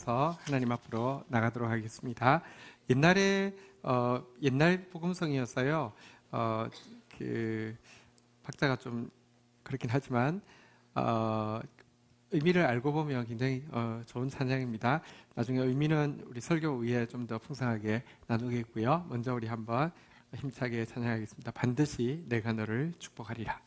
기도하면서 하나님 앞으로 나가도록 하겠습니다. 옛날에 옛날 복음성이었어요. 그 박자가 좀 그렇긴 하지만 의미를 알고 보면 굉장히 좋은 찬양입니다. 나중에 의미는 우리 설교 후에 좀 더 풍성하게 나누겠고요. 먼저 우리 한번 힘차게 찬양하겠습니다. 반드시 내가 너를 축복하리라.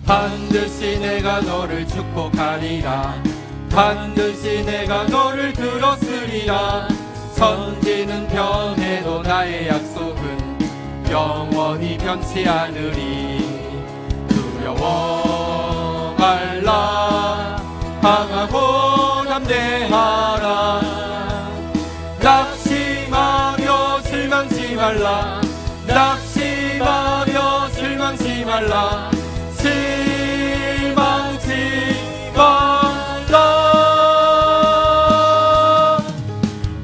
반드시 내가 너를 축복하리라. 반드시 내가 너를 들었으리라. 천지는 변해도 나의 약속은 영원히 변치 않으리. 두려워 말라. 강하고 담대하라. 낙심하며 실망치 말라. 낙심하며 실망치 말라. 실망치 말라.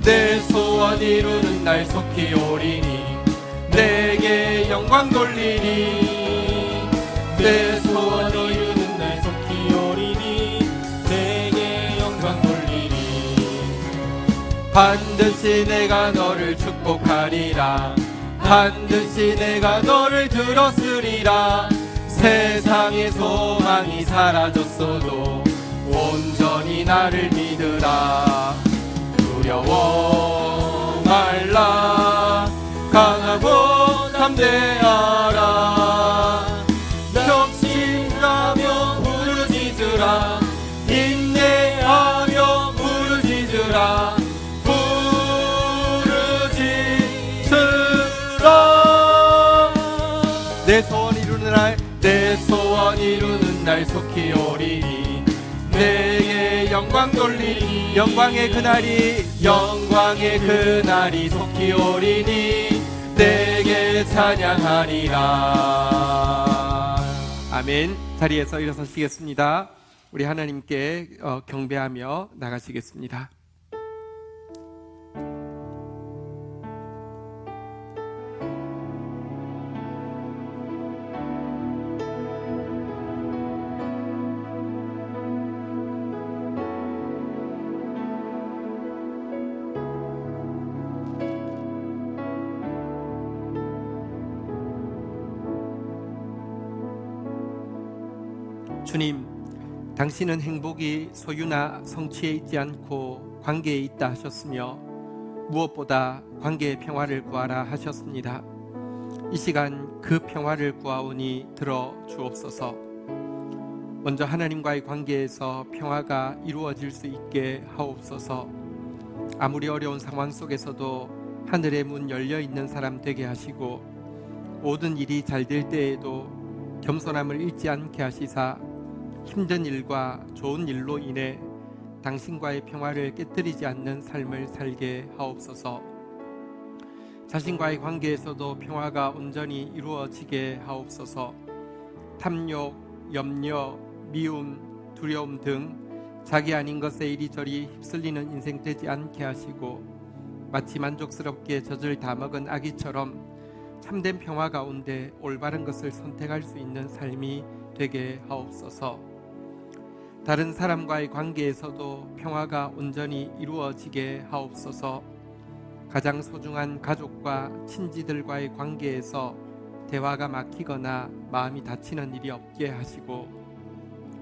내 소원 이루는 날 속히 오리니 내게 영광 돌리니. 내 소원 이루는 날 속히 오리니 내게 영광 돌리니. 반드시 내가 너를 축복하리라. 반드시 내가 너를 들었으리라. 세상의 소망이 사라졌어도 온전히 나를 믿으라. 두려워 말라. 강하고 담대하라. 격심하며 부르짖으라. 인내하며 부르짖으라. 부르짖으라. 내 소원 이루는 날, 내 소원 이루는 날 속히 오리니 내게 영광 돌리니. 영광의 그날이, 영광의 그날이 속히 오리니 내게 찬양하리라. 아멘. 자리에서 일어서시겠습니다. 우리 하나님께 경배하며 나가시겠습니다. 주님, 당신은 행복이 소유나 성취에 있지 않고 관계에 있다 하셨으며 무엇보다 관계의 평화를 구하라 하셨습니다. 이 시간 그 평화를 구하오니 들어 주옵소서. 먼저 하나님과의 관계에서 평화가 이루어질 수 있게 하옵소서. 아무리 어려운 상황 속에서도 하늘의 문 열려 있는 사람 되게 하시고 모든 일이 잘 될 때에도 겸손함을 잃지 않게 하시사 힘든 일과 좋은 일로 인해 당신과의 평화를 깨뜨리지 않는 삶을 살게 하옵소서. 자신과의 관계에서도 평화가 온전히 이루어지게 하옵소서. 탐욕, 염려, 미움, 두려움 등 자기 아닌 것에 이리저리 휩쓸리는 인생 되지 않게 하시고 마치 만족스럽게 젖을 다 먹은 아기처럼 참된 평화 가운데 올바른 것을 선택할 수 있는 삶이 되게 하옵소서. 다른 사람과의 관계에서도 평화가 온전히 이루어지게 하옵소서. 가장 소중한 가족과 친지들과의 관계에서 대화가 막히거나 마음이 다치는 일이 없게 하시고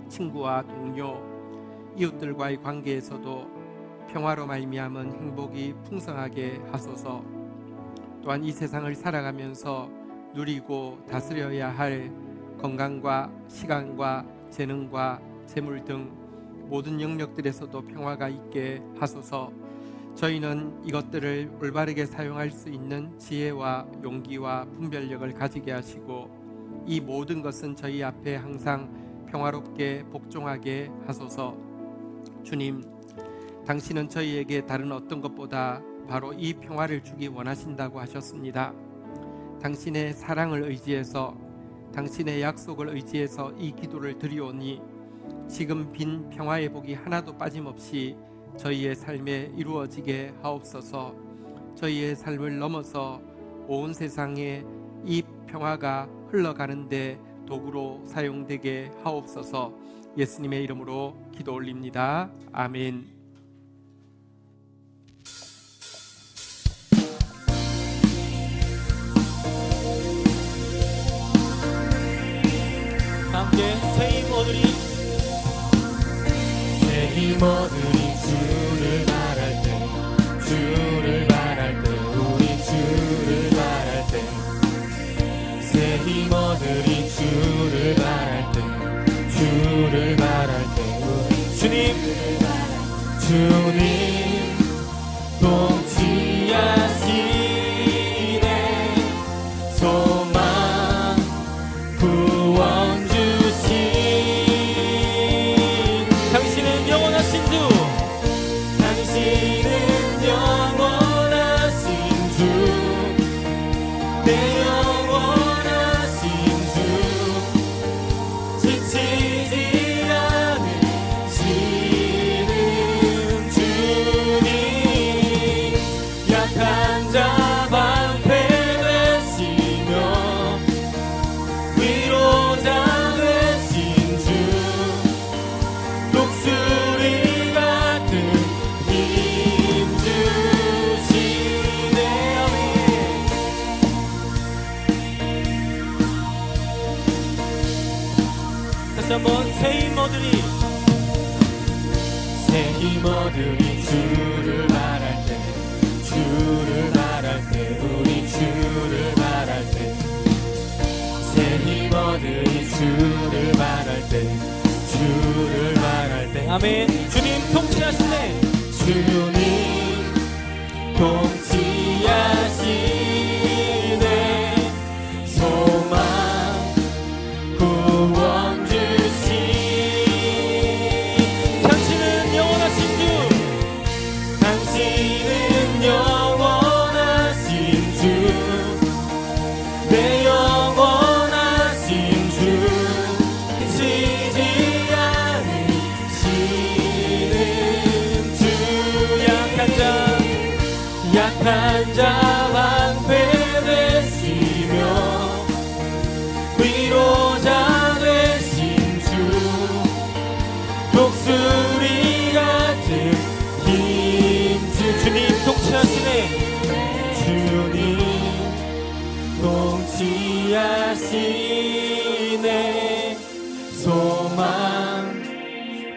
친구와 동료, 이웃들과의 관계에서도 평화로 말미암은 행복이 풍성하게 하소서. 또한 이 세상을 살아가면서 누리고 다스려야 할 건강과 시간과 재능과 재물 등 모든 영역들에서도 평화가 있게 하소서. 저희는 이것들을 올바르게 사용할 수 있는 지혜와 용기와 분별력을 가지게 하시고 이 모든 것은 저희 앞에 항상 평화롭게 복종하게 하소서. 주님, 당신은 저희에게 다른 어떤 것보다 바로 이 평화를 주기 원하신다고 하셨습니다. 당신의 사랑을 의지해서, 당신의 약속을 의지해서 이 기도를 드리오니 지금 빈 평화의 복이 하나도 빠짐없이 저희의 삶에 이루어지게 하옵소서. 저희의 삶을 넘어서 온 세상에 이 평화가 흘러가는데 도구로 사용되게 하옵소서. 예수님의 이름으로 기도 올립니다. 아멘. 함께 새 힘 얻으리 주를 바랄 때 주를 바랄 때 우리 주를 바랄 때 새 힘 얻으리 주를 바랄 때 주를 바랄 때 우리 주님 동치하시네 소망 구원 주신 당신은 영원하신 주 당신은 영원하신 주 내 영원하신 주 지치지 않으시는 주님 약한 자 방패 되시며 위로자 되신 주 독수리 같은 힘 주시네 다시 한번 새 힘 얻으리 주를 바랄 때 주를 바랄 때 우리 주를 바랄 때 새 힘 얻으리 주를 바랄 때 주를 바랄 때 아멘. 주님 통치하시네 주님 통치하시네 소망 구원 주신 당신은 영원하신 주 당신은 영원하신 주 내 영원하신 주 지지 않으시는 주 약한 자 방패 되시며 위로자 되신 주 독수리 같은 힘 주 주님 통치하시네 주님 통치하시네 소망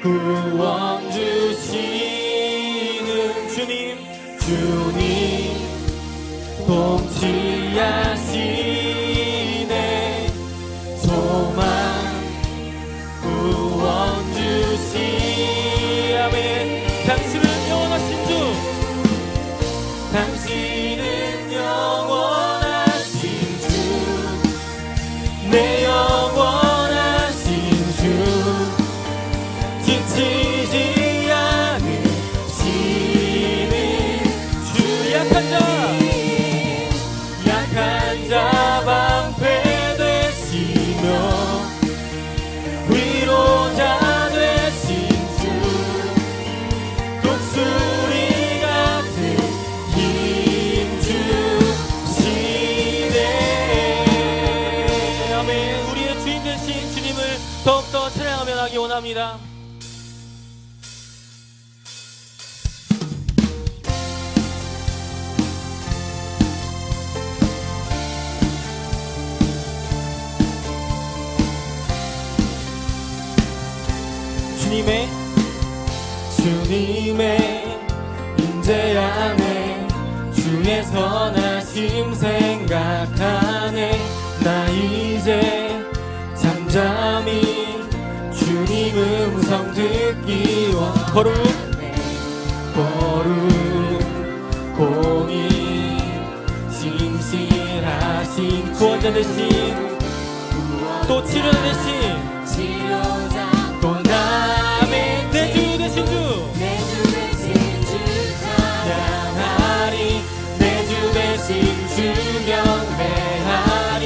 구원 주시는 주님 통치하시네 소망 구원 주시 아멘. 당신은 영원하신 주 당신은 영원하신 주 내 영원하신 주 지치지 않으시는 주 약한 자 방패 되시며 위로자 되신 주 독수리 같은 힘 주시네 아멘. 우리의 주인 되신 주님을 더욱더 찬양하며 나가기 원합니다. 주님의 임재 안에 주의 선하심 생각하네 나 이제 잠잠히 주님 음성 듣기 원하네 거룩 공의 신실하신 구원자 되신 또 치료자 되신 또 남의 내 주 되신 주 찬양하리 내 주 되신 주 경배하리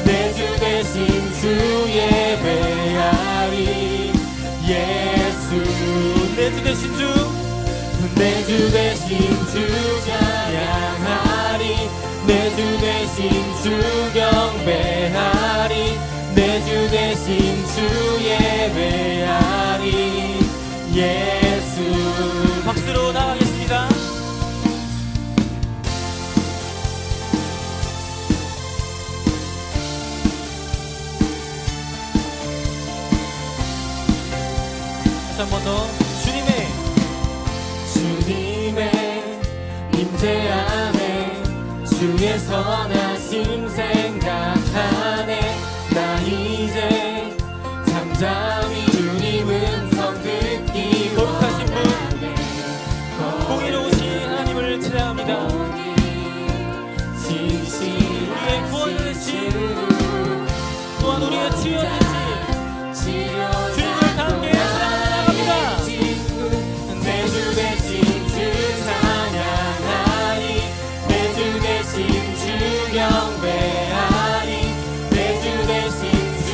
내 주 되신 주 예배하리 예수 내 주 되신 주 내 주 되신 주 찬양하리 내 주 되신 대신 주 경배하리 내 주 대신 주 예배하리 예수. 박수로 나가겠습니다. 다시 한 번 더. 주님의 임재 안에 주의 선하심 생각하네. 나 이제 잠잠히 주님 음성 듣기 거룩하신 분 공의로우신 하나님을 찬양합니다. 우리의 구원을 되신 또한 우리의 치유를 되신 주님을 함께 찬양합니다. 내 주 대신 주 찬양하리 내 주 대신 주 경배하리 내 주 대신 주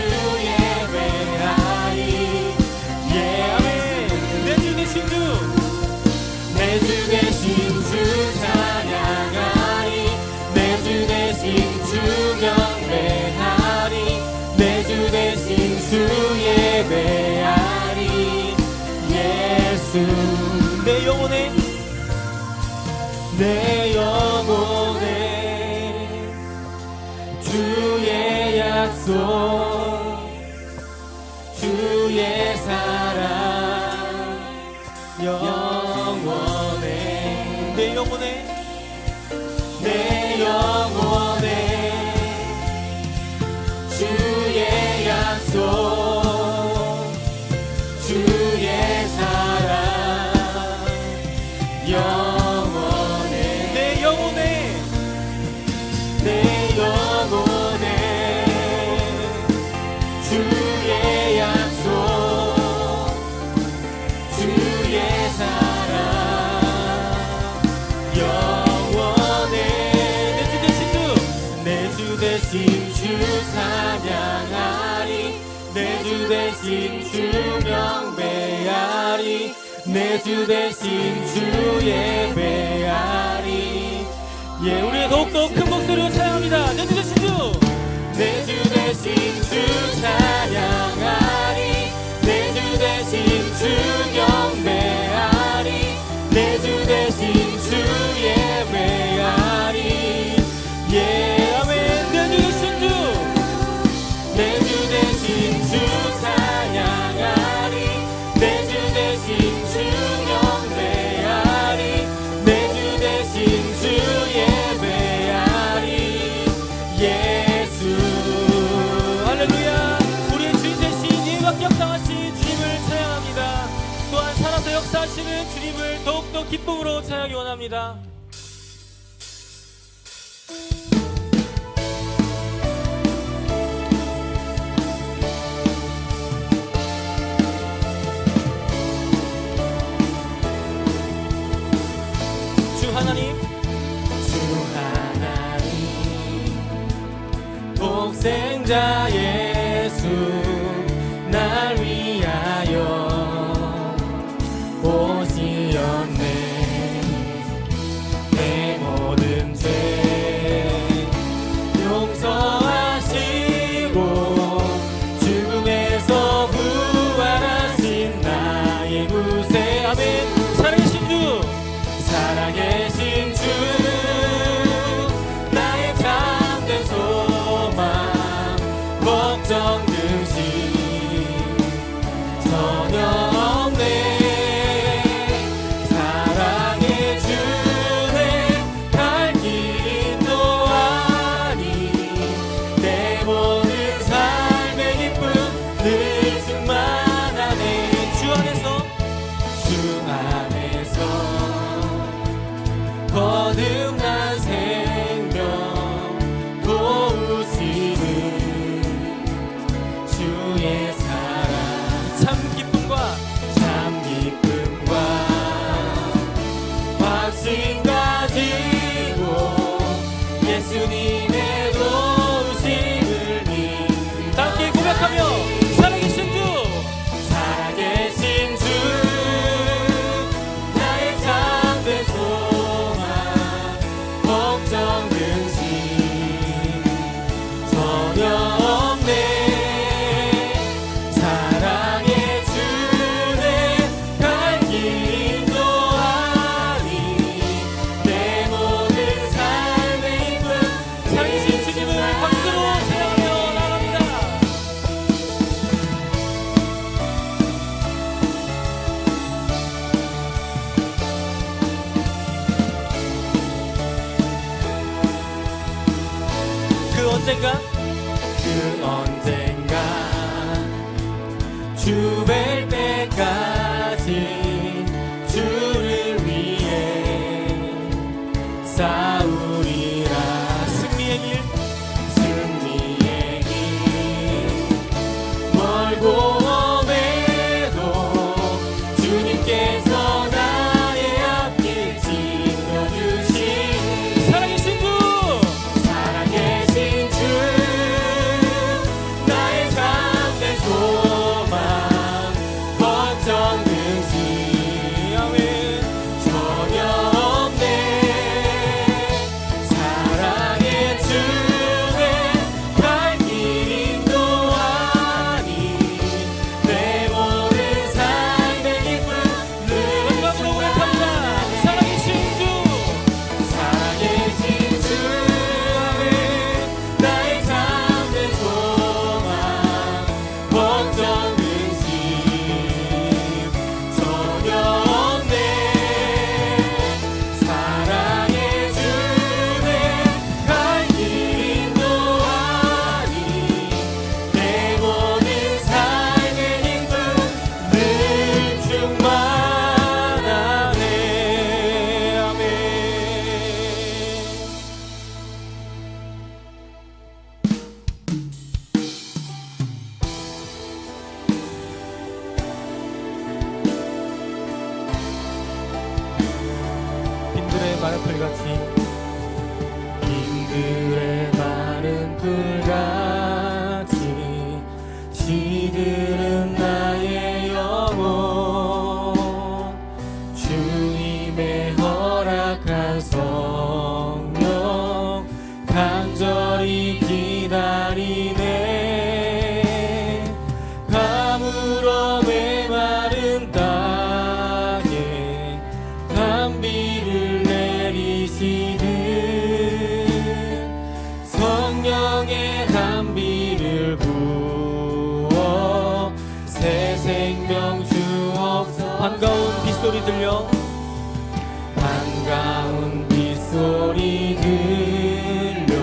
예배하리 예 아멘. 내 주 대신 주 내 주 대신 주 찬양하리 내 주 대신 주 경배하리 내 주 대신 주 예배하리 예수. 내 영혼에 내 영혼에 주의 약속 주의 사랑 영원해 내 영혼에 내 영혼에 주의 약속 주의 사랑 영원해 내 영혼에 내 영혼에 주의 약속 주의 사랑 영원해 내 주 대신 주 내 주 대신 주 찬양하리 내 주 대신 주 경배하리 내 주 대신 주 예배하리 예 우리 더욱더 큰 목소리로 찬양합니다. 내 주 대신 주 내 주 대신 주 찬양하리 내 주 대신 주 경배하리 내 주 대신 주 예배하리 예 아멘. 내 주 대신 주 내 주 대신 주 찬양하리 내 주 대신 주 경배하리 내 주 대신 주 예배하리 예수. 할렐루야. 우리의 주인 대신 예와 역사하신 주님을 찬양합니다. 또한 살아서 역사하시는 주님을 더욱더 기쁨으로 찬양하기 원합니다. 하나님 독생자 예수 날 위하여 오시었네. 내 모든 죄 용서하시고 죽음에서 부활하신 나의 구세. 아멘. 살아계신 주 살아계신 주 나의 참된 소망 걱정 듯이 언젠가 주 뵐 때까지 주를 위해 싸우리라. 승리의 길 멀고 엄해도 주님께서 나의 앞길 지켜주신 살아계신 주 나의 잠든 소망 걱정 근심 전혀 없네. 사랑의 주의 갈 길 인도하니 내 모든 삶의 기쁨 늘 고백합니다. 살아계신 주 안에 나의 잠든 소망 걱정 근심 전혀 없네. 사랑의 주의 갈 길 인도하니 내 모든 삶의 기쁨 늘 충만하네. 아멘. 빈들의 마른 풀같이 시들은 나의 영혼 주님의 허락한 성령 간절히 기다리네. 가물어 메마른 땅에 단비를 내리시듯 성령의 단비를 부어 새 생명 주옵소서. 반가운 빗소리 들려 반가운 빗소리 들려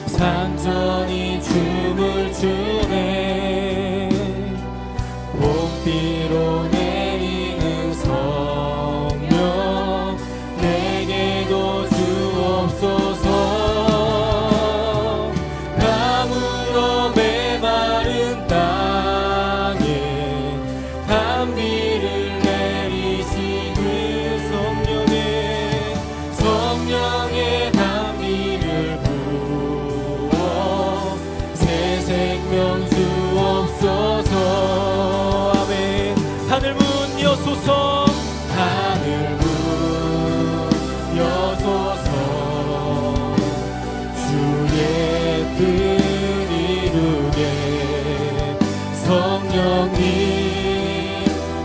산전이 춤을 추네. 봄비로 내리는 성령 내게도 주옵소서. 가물어 메마른 땅에 단비를 내리시듯 성령의 단비를 부어 새 생명 주옵소서. 아멘. 하늘 문 여소서. 하늘 문 여소서. 주의 뜻 이루게 성령님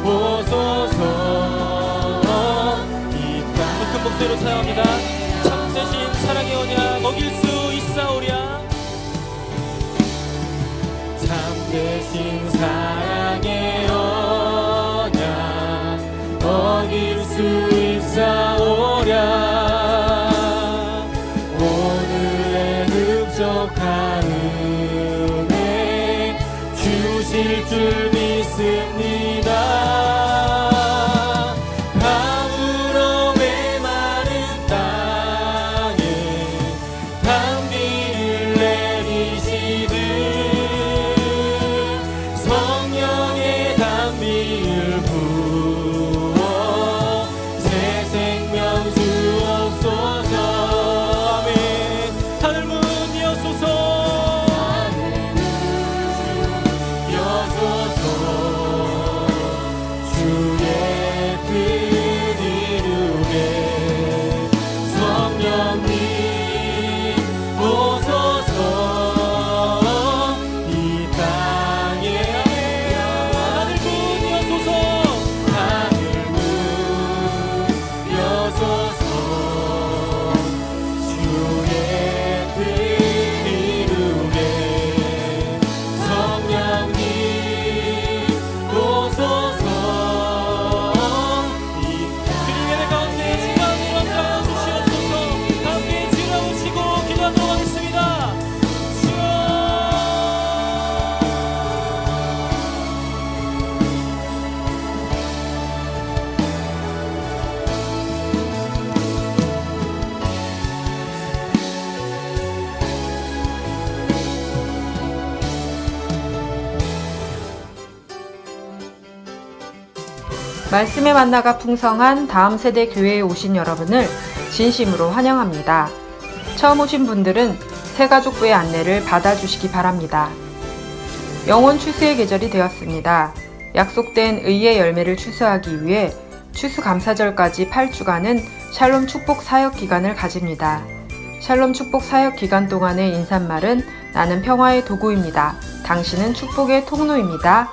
오소서. 이 땅 큰 목소리로 찬양합니다. 참되신 사랑의 언약 어길 수 있사오랴. 참되신 사랑의 언약 어길 수 있사오랴. 오늘의 흡족한 은혜 주실 줄 믿습니다. 가물어 메마른 땅에 단비를 내리시듯 성령의 단비를 부어 새 생명 주옵소서. 아멘. 하늘 문 여소서. 하늘 문 여소서. 말씀의 만나가 풍성한 다음 세대 교회에 오신 여러분을 진심으로 환영합니다. 처음 오신 분들은 새가족부의 안내를 받아주시기 바랍니다. 영혼 추수의 계절이 되었습니다. 약속된 의의 열매를 추수하기 위해 추수감사절까지 8주간은 샬롬 축복 사역 기간을 가집니다. 샬롬 축복 사역 기간 동안의 인사말은 나는 평화의 도구입니다. 당신은 축복의 통로입니다.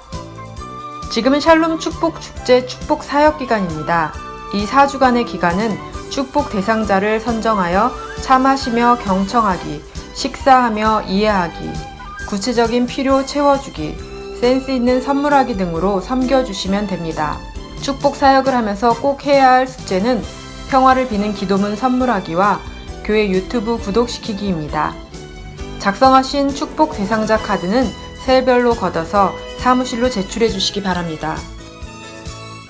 지금은 샬롬 축복 축제 축복 사역 기간입니다. 이 4주간의 기간은 축복 대상자를 선정하여 참하시며 경청하기, 식사하며 이해하기, 구체적인 필요 채워주기, 센스 있는 선물하기 등으로 섬겨주시면 됩니다. 축복 사역을 하면서 꼭 해야 할 숙제는 평화를 비는 기도문 선물하기와 교회 유튜브 구독시키기입니다. 작성하신 축복 대상자 카드는 셀별로 걷어서 사무실로 제출해 주시기 바랍니다.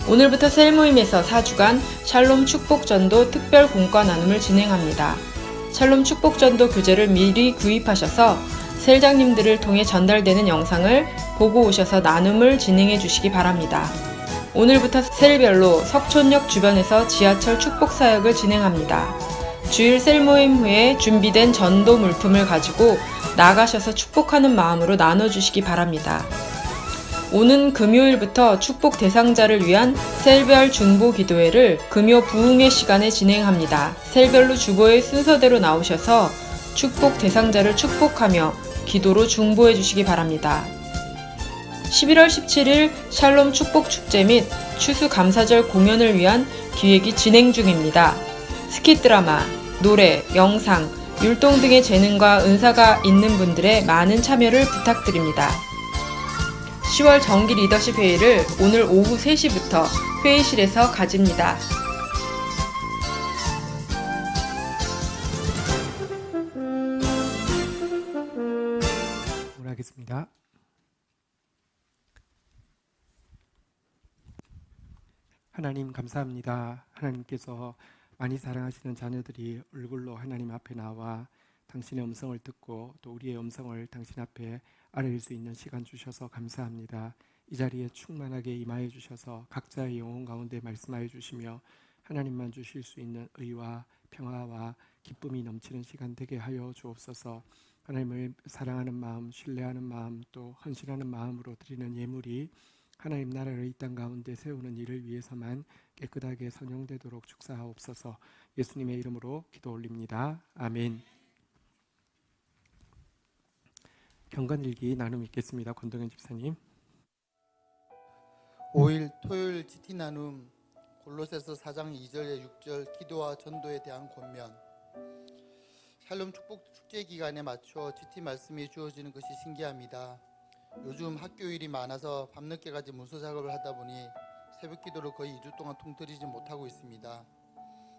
오늘부터 셀 모임에서 4주간 샬롬 축복전도 특별 공과 나눔을 진행합니다. 샬롬 축복전도 교재를 미리 구입하셔서 셀장님들을 통해 전달되는 영상을 보고 오셔서 나눔을 진행해 주시기 바랍니다. 오늘부터 셀별로 석촌역 주변에서 지하철 축복 사역을 진행합니다. 주일 셀 모임 후에 준비된 전도 물품을 가지고 나가셔서 축복하는 마음으로 나눠주시기 바랍니다. 오는 금요일부터 축복 대상자를 위한 셀별 중보 기도회를 금요 부흥의 시간에 진행합니다. 셀별로 주보의 순서대로 나오셔서 축복 대상자를 축복하며 기도로 중보해 주시기 바랍니다. 11월 17일 샬롬 축복 축제 및 추수 감사절 공연을 위한 기획이 진행 중입니다. 스키 드라마, 노래, 영상, 율동 등의 재능과 은사가 있는 분들의 많은 참여를 부탁드립니다. 10월 정기 리더십 회의를 오늘 오후 3시부터 회의실에서 가집니다. 하겠습니다. 하나님 감사합니다. 하나님께서 많이 사랑하시는 자녀들이 얼굴로 하나님 앞에 나와 당신의 음성을 듣고 또 우리의 음성을 당신 앞에 알릴 수 있는 시간 주셔서 감사합니다. 이 자리에 충만하게 임하여 주셔서 각자의 영혼 가운데 말씀하여 주시며 하나님만 주실 수 있는 의와 평화와 기쁨이 넘치는 시간 되게 하여 주옵소서. 하나님을 사랑하는 마음, 신뢰하는 마음, 또 헌신하는 마음으로 드리는 예물이 하나님 나라를 이 땅 가운데 세우는 일을 위해서만 깨끗하게 선용되도록 축사하옵소서. 예수님의 이름으로 기도 올립니다. 아멘. 경건일기 나눔 있겠습니다. 권동현 집사님. 5일 토요일 GT 나눔 골로새서 4장 2절에 6절 기도와 전도에 대한 권면. 샬롬 축복 축제 기간에 맞춰 GT 말씀이 주어지는 것이 신기합니다. 요즘 학교일이 많아서 밤늦게까지 문서 작업을 하다 보니 새벽 기도를 거의 2주 동안 통드리지 못하고 있습니다.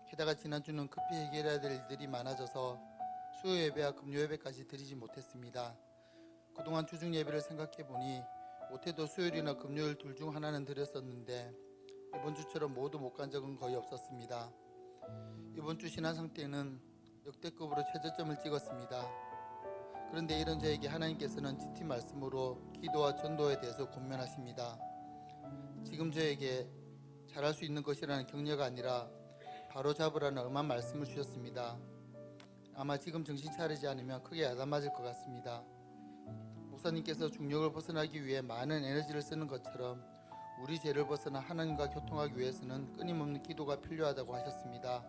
게다가 지난주는 급히 해결해야 될 일들이 많아져서 수요 예배와 금요 예배까지 드리지 못했습니다. 그동안 주중 예배를 생각해 보니 못해도 수요일이나 금요일 둘 중 하나는 드렸었는데 이번 주처럼 모두 못 간 적은 거의 없었습니다. 이번 주 신앙상 때는 역대급으로 최저점을 찍었습니다. 그런데 이런 저에게 하나님께서는 GT 말씀으로 기도와 전도에 대해서 권면하십니다. 지금 저에게 잘할 수 있는 것이라는 격려가 아니라 바로 잡으라는 엄한 말씀을 주셨습니다. 아마 지금 정신 차리지 않으면 크게 야단맞을 것 같습니다. 목사님께서 중력을 벗어나기 위해 많은 에너지를 쓰는 것처럼 우리 죄를 벗어나 하나님과 교통하기 위해서는 끊임없는 기도가 필요하다고 하셨습니다.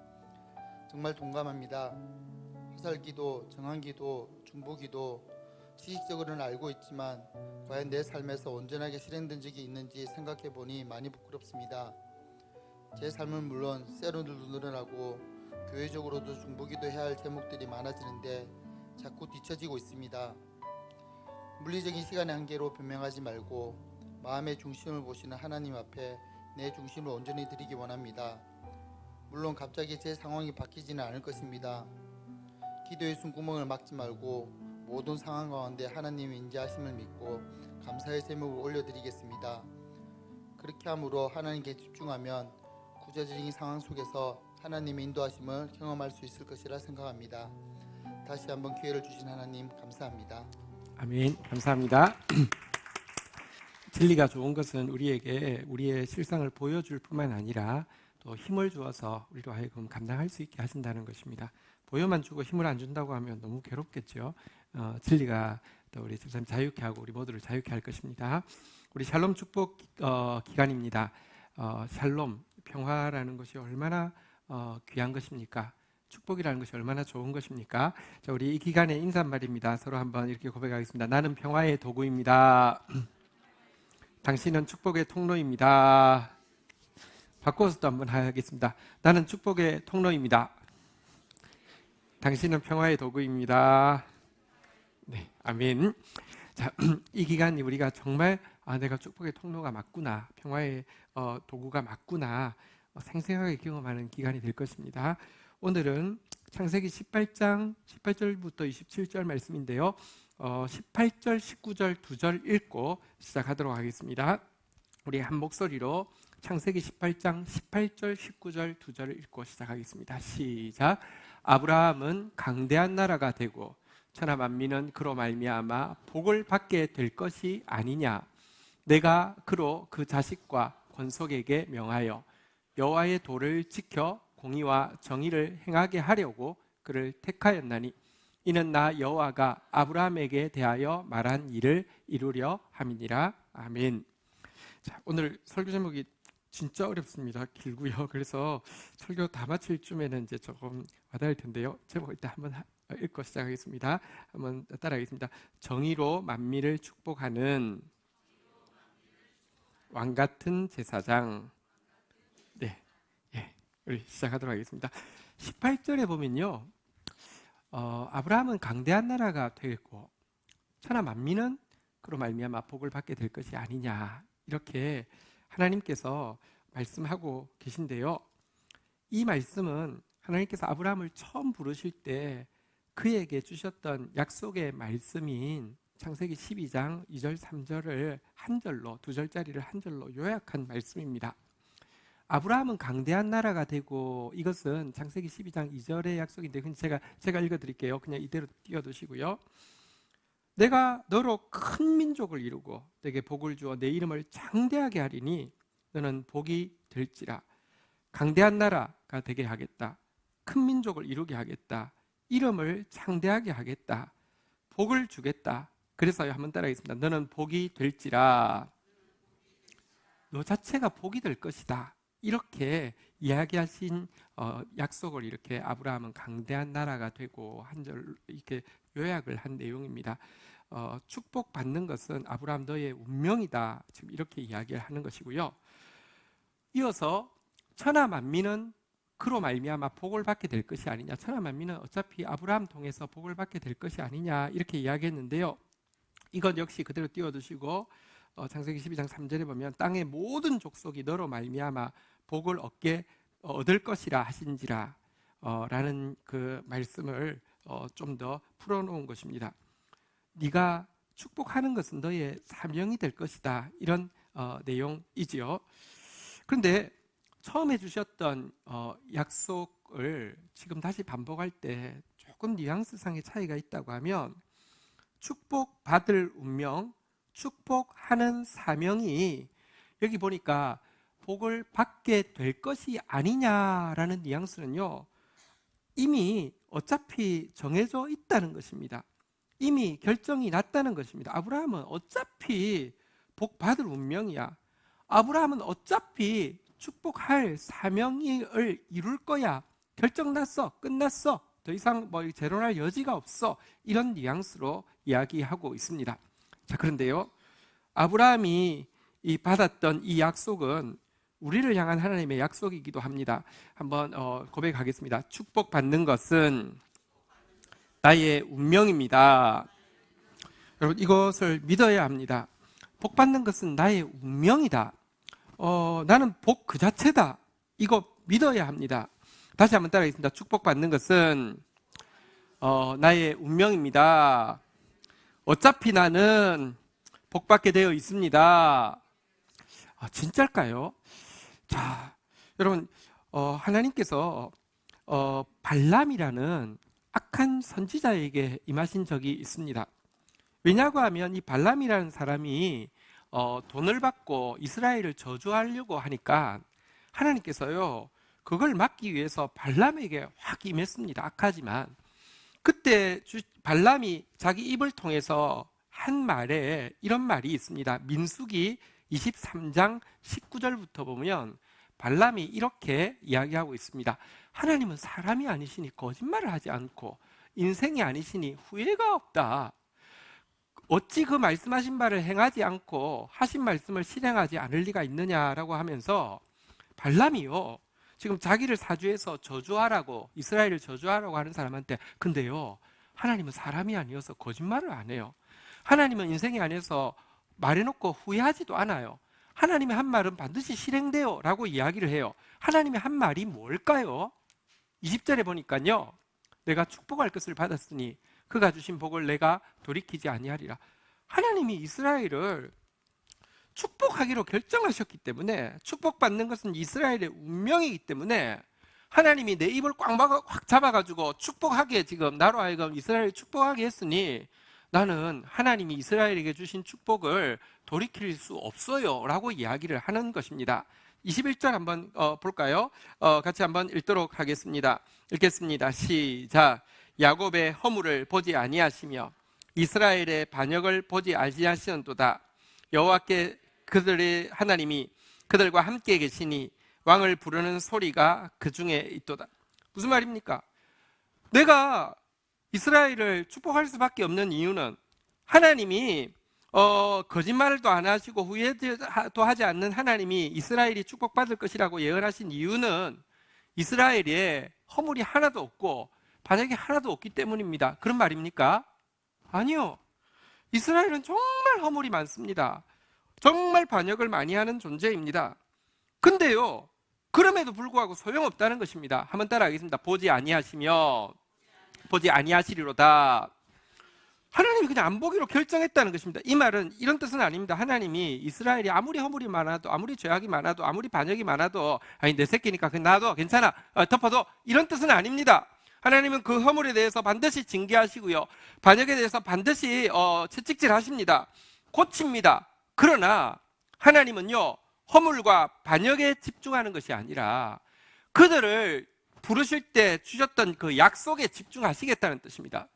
정말 동감합니다. 화살기도, 정한기도, 중보기도 지식적으로는 알고 있지만 과연 내 삶에서 온전하게 실행된 적이 있는지 생각해보니 많이 부끄럽습니다. 제 삶은 물론 세로들도 늘어나고 교회적으로도 중보기도 해야 할 제목들이 많아지는데 자꾸 뒤처지고 있습니다. 물리적인 시간의 한계로 변명하지 말고 마음의 중심을 보시는 하나님 앞에 내 중심을 온전히 드리기 원합니다. 물론 갑자기 제 상황이 바뀌지는 않을 것입니다. 기도의 숨구멍을 막지 말고 모든 상황 가운데 하나님의 인자하심을 믿고 감사의 제목을 올려드리겠습니다. 그렇게 함으로 하나님께 집중하면 구체적인 상황 속에서 하나님의 인도하심을 경험할 수 있을 것이라 생각합니다. 다시 한번 기회를 주신 하나님 감사합니다. 아멘. 감사합니다. 진리가 좋은 것은 우리에게 우리의 실상을 보여줄 뿐만 아니라 또 힘을 주어서 우리로 하여금 감당할 수 있게 하신다는 것입니다. 보여만 주고 힘을 안 준다고 하면 너무 괴롭겠죠. 진리가 또 우리 집사님 자유케 하고 우리 모두를 자유케 할 것입니다. 우리 샬롬 축복 기간입니다. 샬롬, 평화라는 것이 얼마나 귀한 것입니까? 축복이라는 것이 얼마나 좋은 것입니까? 자, 우리 이 기간의 인사말입니다. 서로 한번 이렇게 고백하겠습니다. 나는 평화의 도구입니다. 당신은 축복의 통로입니다. 바꿔서도 한번 하겠습니다. 나는 축복의 통로입니다. 당신은 평화의 도구입니다. 네, 아멘. 자, 이 기간이 우리가 정말 내가 축복의 통로가 맞구나, 평화의 도구가 맞구나 생생하게 경험하는 기간이 될 것입니다. 오늘은 창세기 18장 18절부터 27절 말씀인데요. 18절, 19절, 2절 읽고 시작하도록 하겠습니다. 우리 한 목소리로 창세기 18장 18절, 19절, 2절을 읽고 시작하겠습니다. 시작. 아브라함은 강대한 나라가 되고 천하 만민은 그로 말미암아 복을 받게 될 것이 아니냐. 내가 그로 그 자식과 권속에게 명하여 여호와의 도를 지켜 공의와 정의를 행하게 하려고 그를 택하였나니 이는 나 여호와가 아브라함에게 대하여 말한 일을 이루려 함이니라. 아멘. 자, 오늘 설교 제목이 진짜 어렵습니다. 길고요. 그래서 설교 다 마칠 쯤에는 이제 조금 와닿을 텐데요. 제목 일단 한번 읽고 시작하겠습니다. 한번 따라하겠습니다. 정의로 만민을 축복하는 왕 같은 제사장. 네, 우리 시작하도록 하겠습니다. 18절에 보면요, 아브라함은 강대한 나라가 되고 천하 만민은 그로 말미암아 복을 받게 될 것이 아니냐, 이렇게 하나님께서 말씀하고 계신데요. 이 말씀은 하나님께서 아브라함을 처음 부르실 때 그에게 주셨던 약속의 말씀인 창세기 12장 2절 3절을 한 절로, 두 절짜리를 한 절로 요약한 말씀입니다. 아브라함은 강대한 나라가 되고, 이것은 창세기 12장 2절의 약속인데 제가 읽어드릴게요. 그냥 이대로 띄워두시고요. 내가 너로 큰 민족을 이루고 내게 복을 주어 내 이름을 창대하게 하리니 너는 복이 될지라. 강대한 나라가 되게 하겠다. 큰 민족을 이루게 하겠다. 이름을 창대하게 하겠다. 복을 주겠다. 그래서 한번 따라하겠습니다. 너는 복이 될지라. 너 자체가 복이 될 것이다. 이렇게 이야기하신 약속을 이렇게 아브라함은 강대한 나라가 되고 한 절 이렇게 요약을 한 내용입니다. 축복받는 것은 아브라함 너의 운명이다. 지금 이렇게 이야기를 하는 것이고요. 이어서 천하 만민은 그로 말미암아 복을 받게 될 것이 아니냐. 천하 만민은 어차피 아브라함 통해서 복을 받게 될 것이 아니냐, 이렇게 이야기했는데요. 이건 역시 그대로 띄워두시고 창세기 12장 3절에 보면 땅의 모든 족속이 너로 말미암아 복을 얻을 것이라 하신지라 라는 그 말씀을 좀 더 풀어놓은 것입니다. 네가 축복하는 것은 너의 사명이 될 것이다, 이런 내용이지요. 그런데 처음에 주셨던 약속을 지금 다시 반복할 때 조금 뉘앙스상의 차이가 있다고 하면, 축복받을 운명, 축복하는 사명이 여기 보니까 복을 받게 될 것이 아니냐라는 뉘앙스는요, 이미 어차피 정해져 있다는 것입니다. 이미 결정이 났다는 것입니다. 아브라함은 어차피 복받을 운명이야. 아브라함은 어차피 축복할 사명을 이룰 거야. 결정났어. 끝났어. 더 이상 재론할 여지가 없어. 이런 뉘앙스로 이야기하고 있습니다. 자, 그런데요, 아브라함이 받았던 이 약속은 우리를 향한 하나님의 약속이기도 합니다. 한번 고백하겠습니다. 축복받는 것은 나의 운명입니다. 여러분, 이것을 믿어야 합니다. 복받는 것은 나의 운명이다. 나는 복 그 자체다. 이거 믿어야 합니다. 다시 한번 따라하겠습니다. 축복받는 것은 나의 운명입니다. 어차피 나는 복받게 되어 있습니다. 진짜일까요? 자, 여러분, 하나님께서 발람이라는 악한 선지자에게 임하신 적이 있습니다. 왜냐고 하면 이 발람이라는 사람이 돈을 받고 이스라엘을 저주하려고 하니까 하나님께서요 그걸 막기 위해서 발람에게 확 임했습니다. 악하지만 그때 발람이 자기 입을 통해서 한 말에 이런 말이 있습니다. 민수기 23장 19절부터 보면 발람이 이렇게 이야기하고 있습니다. 하나님은 사람이 아니시니 거짓말을 하지 않고 인생이 아니시니 후회가 없다. 어찌 그 말씀하신 바를 행하지 않고 하신 말씀을 실행하지 않을 리가 있느냐라고 하면서 발람이요 지금 자기를 사주해서 저주하라고 이스라엘을 저주하라고 하는 사람한테 근데요 하나님은 사람이 아니어서 거짓말을 안 해요. 하나님은 인생이 아니어서 말해놓고 후회하지도 않아요. 하나님의 한 말은 반드시 실행돼요 라고 이야기를 해요. 하나님의 한 말이 뭘까요? 20절에 보니까요 내가 축복할 것을 받았으니 그가 주신 복을 내가 돌이키지 아니하리라. 하나님이 이스라엘을 축복하기로 결정하셨기 때문에 축복받는 것은 이스라엘의 운명이기 때문에 하나님이 내 입을 확 잡아가지고 축복하게 지금 나로 하여금 이스라엘을 축복하게 했으니 나는 하나님이 이스라엘에게 주신 축복을 돌이킬 수 없어요 라고 이야기를 하는 것입니다. 21절 한번 볼까요? 같이 한번 읽도록 하겠습니다. 읽겠습니다. 시작. 야곱의 허물을 보지 아니하시며 이스라엘의 반역을 보지 아니하시는도다. 여호와께 그들의 하나님이 그들과 함께 계시니 왕을 부르는 소리가 그 중에 있도다. 무슨 말입니까? 내가 이스라엘을 축복할 수밖에 없는 이유는 하나님이 거짓말도 안 하시고 후회도 하지 않는 하나님이 이스라엘이 축복받을 것이라고 예언하신 이유는 이스라엘에 허물이 하나도 없고 반역이 하나도 없기 때문입니다. 그런 말입니까? 아니요. 이스라엘은 정말 허물이 많습니다. 정말 반역을 많이 하는 존재입니다. 근데요 그럼에도 불구하고 소용없다는 것입니다. 한번 따라하겠습니다. 보지 아니하시며 보지 아니하시리로다. 하나님이 그냥 안 보기로 결정했다는 것입니다. 이 말은 이런 뜻은 아닙니다. 하나님이 이스라엘이 아무리 허물이 많아도 아무리 죄악이 많아도 아무리 반역이 많아도 아니 내 새끼니까 그냥 놔둬 괜찮아 덮어둬 이런 뜻은 아닙니다. 하나님은 그 허물에 대해서 반드시 징계하시고요 반역에 대해서 반드시 채찍질하십니다. 고칩니다. 그러나 하나님은요 허물과 반역에 집중하는 것이 아니라 그들을 부르실 때 주셨던 그 약속에 집중하시겠다는 뜻입니다.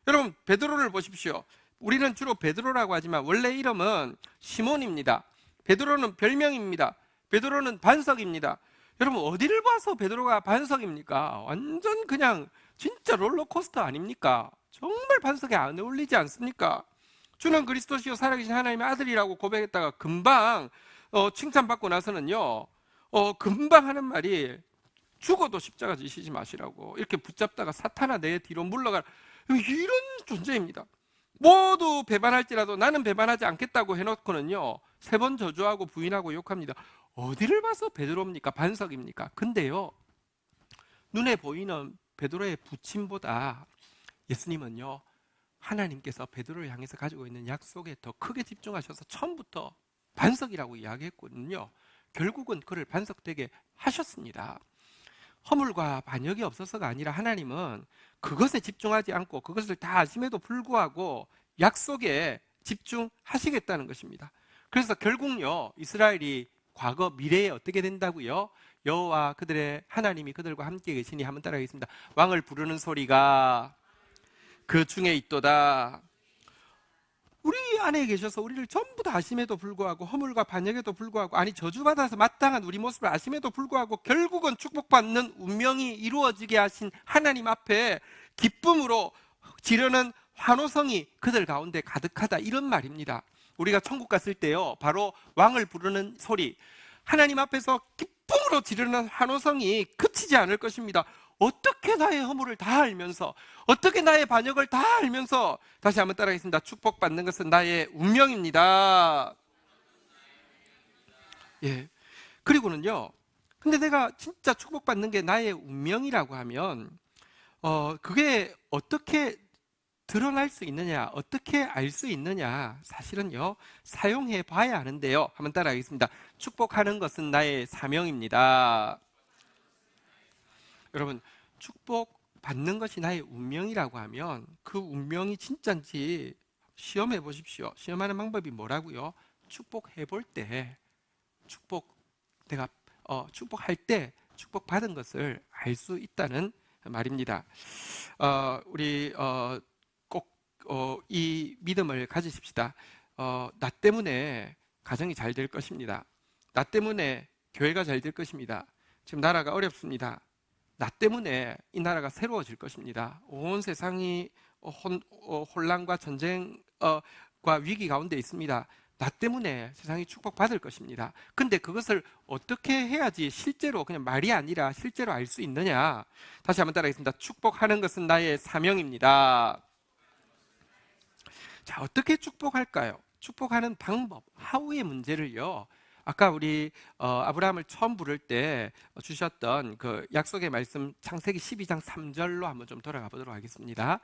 여러분 베드로를 보십시오. 우리는 주로 베드로라고 하지만 원래 이름은 시몬입니다. 베드로는 별명입니다. 베드로는 반석입니다. 여러분 어디를 봐서 베드로가 반석입니까? 완전 그냥 진짜 롤러코스터 아닙니까? 정말 반석에 안 어울리지 않습니까? 주는 그리스도시요 살아계신 하나님의 아들이라고 고백했다가 금방 칭찬받고 나서는요 금방 하는 말이 죽어도 십자가 지시지 마시라고 이렇게 붙잡다가 사탄아 내 뒤로 물러가라 이런 존재입니다. 모두 배반할지라도 나는 배반하지 않겠다고 해놓고는요 3번 저주하고 부인하고 욕합니다. 어디를 봐서 베드로입니까? 반석입니까? 근데요 눈에 보이는 베드로의 부침보다 예수님은요 하나님께서 베드로를 향해서 가지고 있는 약속에 더 크게 집중하셔서 처음부터 반석이라고 이야기했거든요. 결국은 그를 반석되게 하셨습니다. 허물과 반역이 없어서가 아니라 하나님은 그것에 집중하지 않고 그것을 다 아심에도 불구하고 약속에 집중하시겠다는 것입니다. 그래서 결국요 이스라엘이 과거 미래에 어떻게 된다고요? 여호와 그들의 하나님이 그들과 함께 계시니 한번 따라하겠습니다. 왕을 부르는 소리가 그 중에 있도다. 우리 안에 계셔서 우리를 전부 다 아심에도 불구하고 허물과 반역에도 불구하고 아니 저주받아서 마땅한 우리 모습을 아심에도 불구하고 결국은 축복받는 운명이 이루어지게 하신 하나님 앞에 기쁨으로 지르는 환호성이 그들 가운데 가득하다 이런 말입니다. 우리가 천국 갔을 때요 바로 왕을 부르는 소리 하나님 앞에서 기쁨으로 지르는 환호성이 그치지 않을 것입니다. 어떻게 나의 허물을 다 알면서 어떻게 나의 반역을 다 알면서 다시 한번 따라하겠습니다. 축복받는 것은 나의 운명입니다. 예. 그리고는요 근데 내가 진짜 축복받는 게 나의 운명이라고 하면 그게 어떻게 드러날 수 있느냐 어떻게 알 수 있느냐 사실은요 사용해 봐야 하는데요 한번 따라하겠습니다. 축복하는 것은 나의 사명입니다. 여러분 축복 받는 것이 나의 운명이라고 하면 그 운명이 진짜인지 시험해 보십시오. 시험하는 방법이 뭐라고요? 축복해 볼 때 내가 축복할 때 축복받은 것을 알 수 있다는 말입니다. 우리 꼭 이 믿음을 가지십시다. 나 때문에 가정이 잘 될 것입니다. 나 때문에 교회가 잘 될 것입니다. 지금 나라가 어렵습니다. 나 때문에 이 나라가 새로워질 것입니다. 온 세상이 혼란과 전쟁과 위기 가운데 있습니다. 나 때문에 세상이 축복받을 것입니다. 근데 그것을 어떻게 해야지 실제로 그냥 말이 아니라 실제로 알 수 있느냐? 다시 한번 따라하겠습니다. 축복하는 것은 나의 사명입니다. 자, 어떻게 축복할까요? 축복하는 방법, 하우의 문제를요. 아까 우리 아브라함을 처음 부를 때 주셨던 그 약속의 말씀 창세기 12장 3절로 한번 좀 돌아가 보도록 하겠습니다.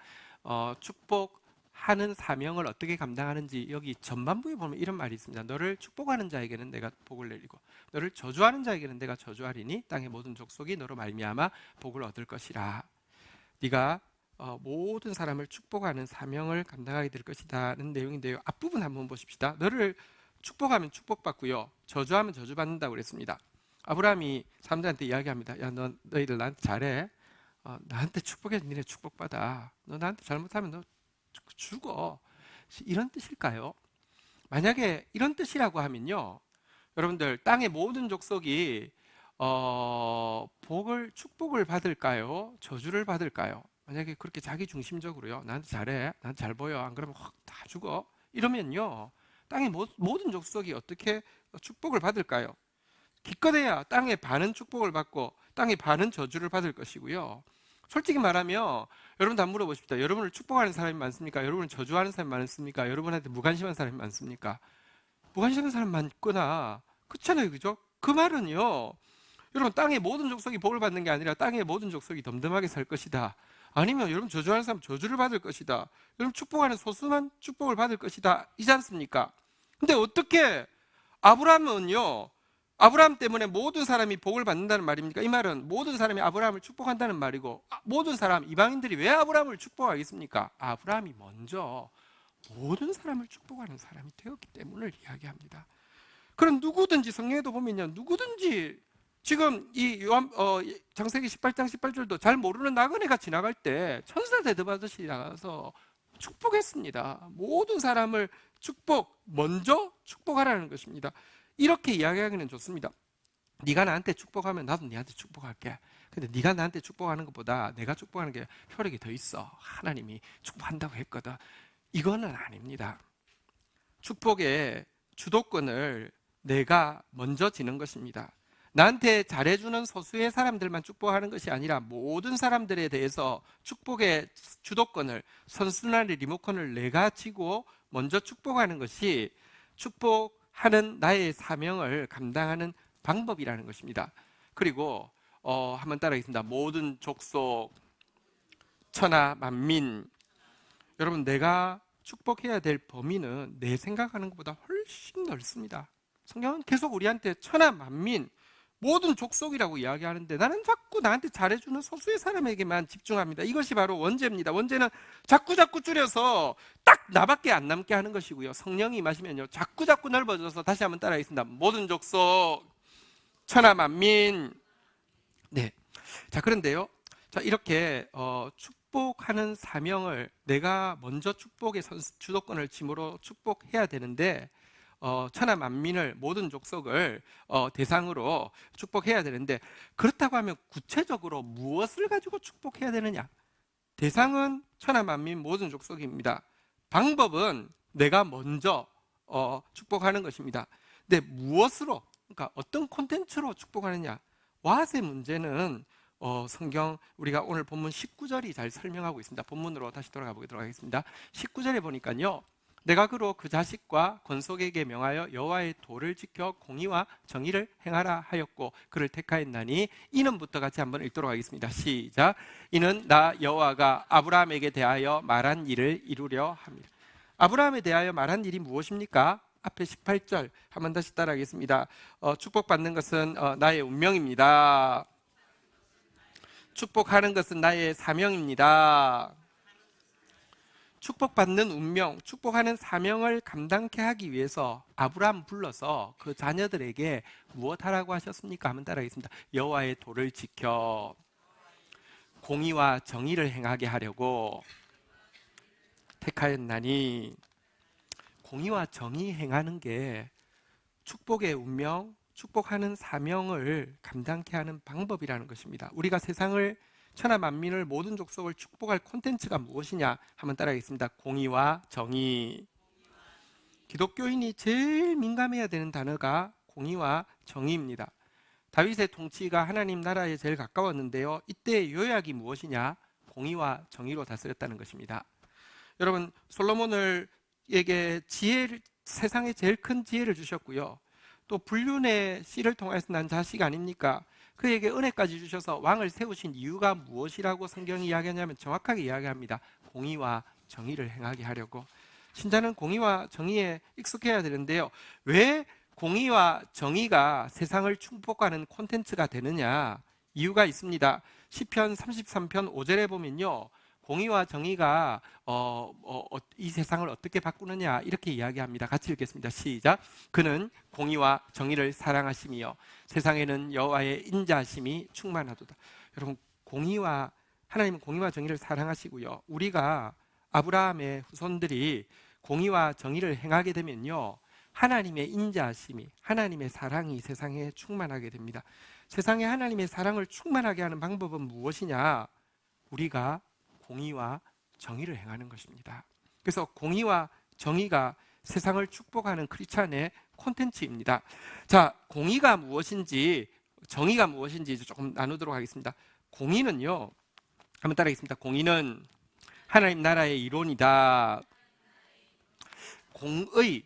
축복하는 사명을 어떻게 감당하는지 여기 전반부에 보면 이런 말이 있습니다. 너를 축복하는 자에게는 내가 복을 내리고 너를 저주하는 자에게는 내가 저주하리니 땅의 모든 족속이 너로 말미암아 복을 얻을 것이라. 네가 모든 사람을 축복하는 사명을 감당하게 될 것이다는 내용인데요. 앞부분 한번 보십시다. 너를 축복하면 축복받고요, 저주하면 저주받는다고 그랬습니다. 아브라함이 사람들한테 이야기합니다. 야, 너희들 나한테 잘해. 나한테 축복해. 니네 축복받아. 너 나한테 잘못하면 너 죽어. 이런 뜻일까요? 만약에 이런 뜻이라고 하면요, 여러분들 땅의 모든 족속이 축복을 받을까요? 저주를 받을까요? 만약에 그렇게 자기 중심적으로요, 나한테 잘해, 나한테 잘 보여, 안 그러면 확 다 죽어, 이러면요 땅의 모든 족속이 어떻게 축복을 받을까요? 기껏해야 땅의 반은 축복을 받고 땅의 반은 저주를 받을 것이고요. 솔직히 말하면 여러분도 한번 물어보십시다. 여러분을 축복하는 사람이 많습니까? 여러분을 저주하는 사람이 많습니까? 여러분한테 무관심한 사람이 많습니까? 무관심한 사람 많거나 그렇잖아요, 그죠? 그 말은요, 여러분 땅의 모든 족속이 복을 받는 게 아니라 땅의 모든 족속이 덤덤하게 살 것이다. 아니면 여러분 저주하는 사람 저주를 받을 것이다. 여러분 축복하는 소수만 축복을 받을 것이다. 이지 않습니까? 근데 어떻게 아브라함은요, 아브라함 때문에 모든 사람이 복을 받는다는 말입니까? 이 말은 모든 사람이 아브라함을 축복한다는 말이고, 모든 사람, 이방인들이 왜 아브라함을 축복하겠습니까? 아브라함이 먼저 모든 사람을 축복하는 사람이 되었기 때문을 이야기합니다. 그럼 누구든지 성경에도 보면요, 누구든지 지금 이 창세기 18장 18절도 잘 모르는 나그네가 지나갈 때 천사 대접하듯이 나가서 축복했습니다. 모든 사람을 먼저 축복하라는 것입니다. 이렇게 이야기하기는 좋습니다. 네가 나한테 축복하면 나도 네한테 축복할게. 근데 네가 나한테 축복하는 것보다 내가 축복하는 게 효력이 더 있어. 하나님이 축복한다고 했거든. 이거는 아닙니다. 축복의 주도권을 내가 먼저 지는 것입니다. 나한테 잘해주는 소수의 사람들만 축복하는 것이 아니라 모든 사람들에 대해서 축복의 주도권을, 선순환의 리모컨을 내가 쥐고 먼저 축복하는 것이 축복하는 나의 사명을 감당하는 방법이라는 것입니다. 그리고 한번 따라하겠습니다. 모든 족속, 천하 만민. 여러분, 내가 축복해야 될 범위는 내 생각하는 것보다 훨씬 넓습니다. 성경은 계속 우리한테 천하 만민, 모든 족속이라고 이야기하는데 나는 자꾸 나한테 잘해주는 소수의 사람에게만 집중합니다. 이것이 바로 원죄입니다. 원죄는 자꾸 줄여서 딱 나밖에 안 남게 하는 것이고요. 성령이 임하시면요, 자꾸 넓어져서, 다시 한번 따라하겠습니다. 모든 족속, 천하 만민. 네. 자, 그런데요, 자, 이렇게 축복하는 사명을 내가 먼저 축복의 주도권을 짐으로 축복해야 되는데, 천하 만민을, 모든 족속을 대상으로 축복해야 되는데, 그렇다고 하면 구체적으로 무엇을 가지고 축복해야 되느냐? 대상은 천하 만민 모든 족속입니다. 방법은 내가 먼저 축복하는 것입니다. 근데 무엇으로, 그러니까 어떤 콘텐츠로 축복하느냐? 왓의 문제는 성경 우리가 오늘 본문 19절이 잘 설명하고 있습니다. 본문으로 다시 돌아가 보도록 하겠습니다. 19절에 보니까요, 내가 그로 그 자식과 권속에게 명하여 여호와의 도를 지켜 공의와 정의를 행하라 하였고 그를 택하였나니, 이는부터 같이 한번 읽도록 하겠습니다. 시작. 이는 나 여호와가 아브라함에게 대하여 말한 일을 이루려 함이라. 아브라함에 대하여 말한 일이 무엇입니까? 앞에 18절 한번 다시 따라하겠습니다. 축복받는 것은 나의 운명입니다. 축복하는 것은 나의 사명입니다. 축복받는 운명, 축복하는 사명을 감당케 하기 위해서 아브라함 불러서 그 자녀들에게 무엇하라고 하셨습니까? 한번 따라하겠습니다. 여호와의 도를 지켜 공의와 정의를 행하게 하려고 택하였나니, 공의와 정의 행하는 게 축복의 운명, 축복하는 사명을 감당케 하는 방법이라는 것입니다. 우리가 세상을, 천하 만민을, 모든 족속을 축복할 콘텐츠가 무엇이냐? 한번 따라하겠습니다. 공의와 정의. 기독교인이 제일 민감해야 되는 단어가 공의와 정의입니다. 다윗의 통치가 하나님 나라에 제일 가까웠는데요, 이때의 요약이 무엇이냐? 공의와 정의로 다스렸다는 것입니다. 여러분, 솔로몬에게 지혜를, 세상에 제일 큰 지혜를 주셨고요, 또 불륜의 씨를 통해서 난 자식 아닙니까? 그에게 은혜까지 주셔서 왕을 세우신 이유가 무엇이라고 성경이 이야기하냐면 정확하게 이야기합니다. 공의와 정의를 행하게 하려고. 신자는 공의와 정의에 익숙해야 되는데요, 왜 공의와 정의가 세상을 축복하는 콘텐츠가 되느냐? 이유가 있습니다. 시편 33편 5절에 보면요, 공의와 정의가 이 세상을 어떻게 바꾸느냐 이렇게 이야기합니다. 같이 읽겠습니다. 시작. 그는 공의와 정의를 사랑하시며 세상에는 여호와의 인자하심이 충만하도다. 여러분, 하나님은 공의와 정의를 사랑하시고요, 우리가 아브라함의 후손들이 공의와 정의를 행하게 되면요, 하나님의 인자하심이, 하나님의 사랑이 세상에 충만하게 됩니다. 세상에 하나님의 사랑을 충만하게 하는 방법은 무엇이냐? 우리가 공의와 정의를 행하는 것입니다. 그래서 공의와 정의가 세상을 축복하는 크리스찬의 콘텐츠입니다. 자, 공의가 무엇인지 정의가 무엇인지 조금 나누도록 하겠습니다. 공의는요, 한번 따라하겠습니다. 공의는 하나님 나라의 이론이다. 공의,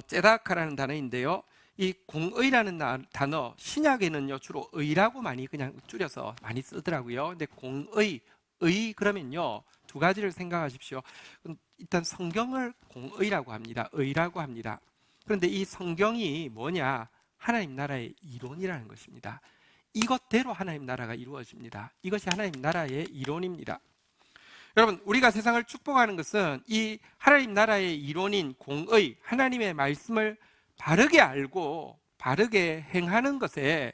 ጼ다카라는 단어인데요, 이 공의라는 단어, 신약에는요 주로 의라고 많이 그냥 줄여서 많이 쓰더라고요. 근데 공의, 의 그러면요 두 가지를 생각하십시오. 일단 성경을 공의라고 합니다. 의라고 합니다. 그런데 이 성경이 뭐냐? 하나님 나라의 이론이라는 것입니다. 이것대로 하나님 나라가 이루어집니다. 이것이 하나님 나라의 이론입니다. 여러분, 우리가 세상을 축복하는 것은 이 하나님 나라의 이론인 공의, 하나님의 말씀을 바르게 알고 바르게 행하는 것이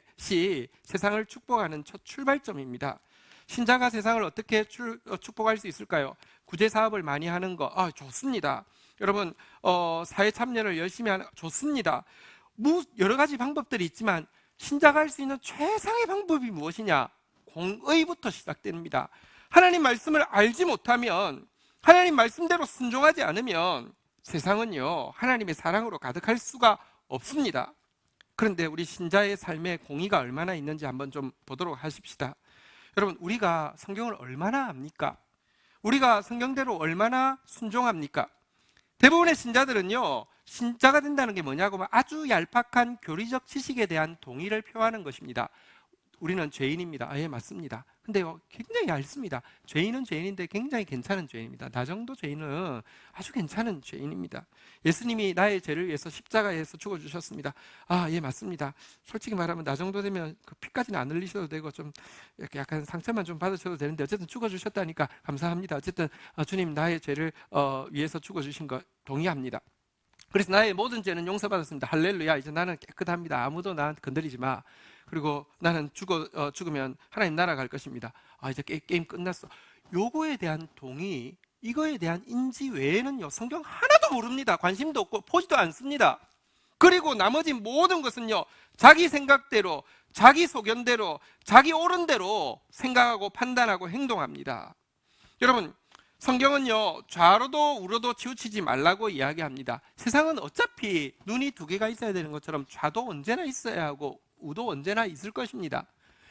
세상을 축복하는 첫 출발점입니다. 신자가 세상을 어떻게 축복할 수 있을까요? 구제 사업을 많이 하는 거, 좋습니다. 여러분, 사회 참여를 열심히 하는 거 좋습니다. 여러 가지 방법들이 있지만 신자가 할 수 있는 최상의 방법이 무엇이냐? 공의부터 시작됩니다. 하나님 말씀을 알지 못하면, 하나님 말씀대로 순종하지 않으면 세상은요 하나님의 사랑으로 가득할 수가 없습니다. 그런데 우리 신자의 삶에 공의가 얼마나 있는지 한번 좀 보도록 하십시다. 여러분, 우리가 성경을 얼마나 압니까? 우리가 성경대로 얼마나 순종합니까? 대부분의 신자들은요, 신자가 된다는 게 뭐냐고 하면 아주 얄팍한 교리적 지식에 대한 동의를 표하는 것입니다. 우리는 죄인입니다. 예, 맞습니다. 근데 굉장히 얇습니다. 죄인은 죄인인데 굉장히 괜찮은 죄인입니다. 나 정도 죄인은 아주 괜찮은 죄인입니다. 예수님이 나의 죄를 위해서 십자가에서 죽어주셨습니다. 예, 맞습니다. 솔직히 말하면 나 정도 되면 그 피까지는 안 흘리셔도 되고 좀 약간 상처만 좀 받으셔도 되는데 어쨌든 죽어주셨다니까 감사합니다. 어쨌든 주님 나의 죄를 위해서 죽어주신 거 동의합니다. 그래서 나의 모든 죄는 용서받았습니다. 할렐루야. 이제 나는 깨끗합니다. 아무도 나한테 건드리지 마. 그리고 나는 죽으면 하나님 나라 갈 것입니다. 이제 게임 끝났어. 요거에 대한 동의, 이거에 대한 인지 외에는요 성경 하나도 모릅니다. 관심도 없고 보지도 않습니다. 그리고 나머지 모든 것은요 자기 생각대로, 자기 소견대로, 자기 옳은 대로 생각하고 판단하고 행동합니다. 여러분, 성경은요 좌로도 우로도 치우치지 말라고 이야기합니다. 세상은 어차피 눈이 두 개가 있어야 되는 것처럼 좌도 언제나 있어야 하고 우도 언제나 있을 것입니다.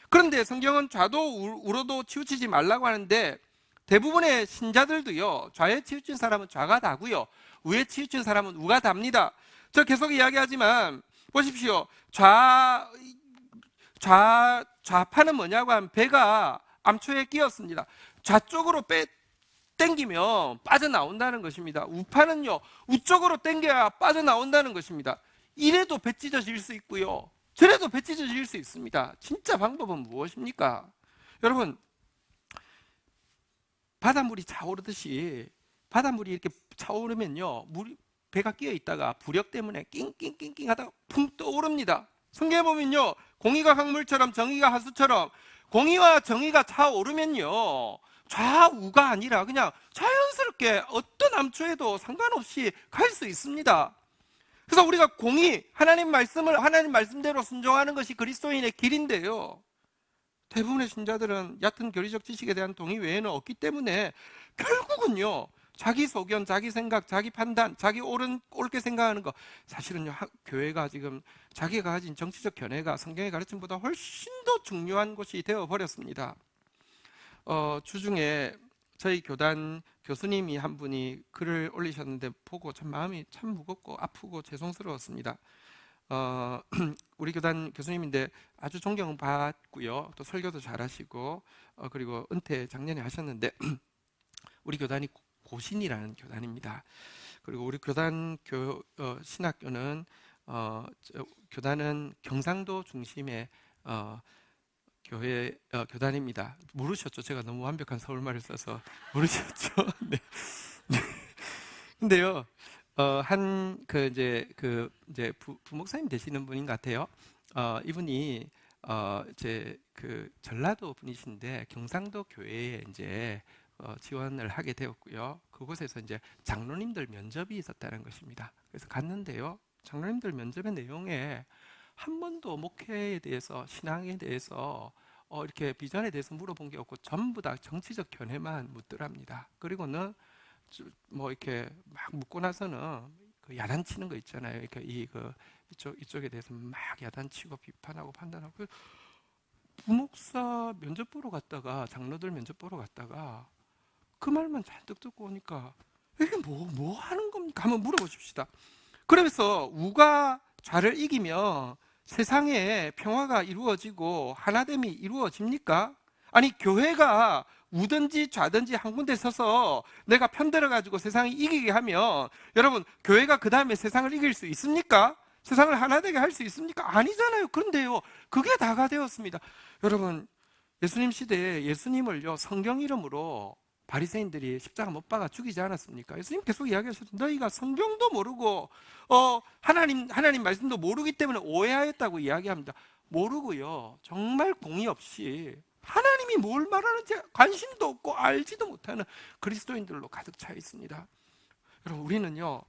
그런데 성경은 좌도 우로도 치우치지 말라고 하는데 대부분의 신자들도요 좌에 치우친 사람은 좌가 다고요, 우에 치우친 사람은 우가 답니다. 저 계속 이야기하지만 보십시오. 좌파는 뭐냐고 하면 배가 암초에 끼었습니다. 좌쪽으로 땡기면 빠져나온다는 것입니다. 우파는요 우쪽으로 땡겨야 빠져나온다는 것입니다. 이래도 배 찢어질 수 있고요, 저래도 배 찢어질 수 있습니다. 진짜 방법은 무엇입니까? 여러분, 바닷물이 차오르듯이 바닷물이 이렇게 차오르면요, 배가 끼어 있다가 부력 때문에 낑낑낑낑 하다가 풍 떠오릅니다. 성경에 보면요, 공의가 강물처럼 정의가 하수처럼 공의와 정의가 차오르면요, 좌우가 아니라 그냥 자연스럽게 어떤 암초에도 상관없이 갈 수 있습니다. 그래서 우리가 공의, 하나님 말씀대로 순종하는 것이 그리스도인의 길인데요, 대부분의 신자들은 얕은 교리적 지식에 대한 동의 외에는 없기 때문에 결국은요, 자기 소견, 자기 생각, 자기 판단, 자기 옳게 생각하는 거, 사실은요, 교회가 지금 자기가 가진 정치적 견해가 성경의 가르침보다 훨씬 더 중요한 것이 되어버렸습니다. 주중에 저희 교단 교수님이 한 분이 글을 올리셨는데 보고 참 마음이 참 무겁고 아프고 죄송스러웠습니다. 우리 교단 교수님인데 아주 존경받고요, 또 설교도 잘하시고, 그리고 은퇴 작년에 하셨는데 우리 교단이 고신이라는 교단입니다. 그리고 우리 교단 신학교는 교단은 경상도 중심의 교단입니다. 모르셨죠? 제가 너무 완벽한 서울말을 써서 모르셨죠? 네. 근데요, 부목사님 되시는 분인 것 같아요. 이분이 이제 전라도 분이신데 경상도 교회에 이제 지원을 하게 되었고요. 그곳에서 이제 장로님들 면접이 있었다는 것입니다. 그래서 갔는데요, 장로님들 면접의 내용에 한 번도 목회에 대해서, 신앙에 대해서 이렇게 비전에 대해서 물어본 게 없고 전부 다 정치적 견해만 묻더랍니다. 그리고는 뭐 이렇게 막 묻고 나서는 그 야단치는 거 있잖아요. 이렇게 이쪽에 대해서 막 야단치고 비판하고 판단하고, 부목사 면접 보러 갔다가, 장로들 면접 보러 갔다가 그 말만 잔뜩 듣고 오니까 이게 뭐 하는 겁니까? 한번 물어보십시다. 그러면서 우가 좌를 이기면 세상에 평화가 이루어지고 하나됨이 이루어집니까? 아니, 교회가 우든지 좌든지 한 군데 서서 내가 편들어가지고 세상이 이기게 하면, 여러분, 교회가 그 다음에 세상을 이길 수 있습니까? 세상을 하나 되게 할 수 있습니까? 아니잖아요. 그런데요, 그게 다가 되었습니다. 여러분, 예수님 시대에 예수님을요, 성경 이름으로 바리새인들이 십자가 못 박아 죽이지 않았습니까? 예수님 계속 이야기하셨죠. 너희가 성경도 모르고 하나님 말씀도 모르기 때문에 오해하였다고 이야기합니다. 모르고요, 정말 공의 없이 하나님이 뭘 말하는지 관심도 없고 알지도 못하는 그리스도인들로 가득 차 있습니다. 여러분, 우리는요,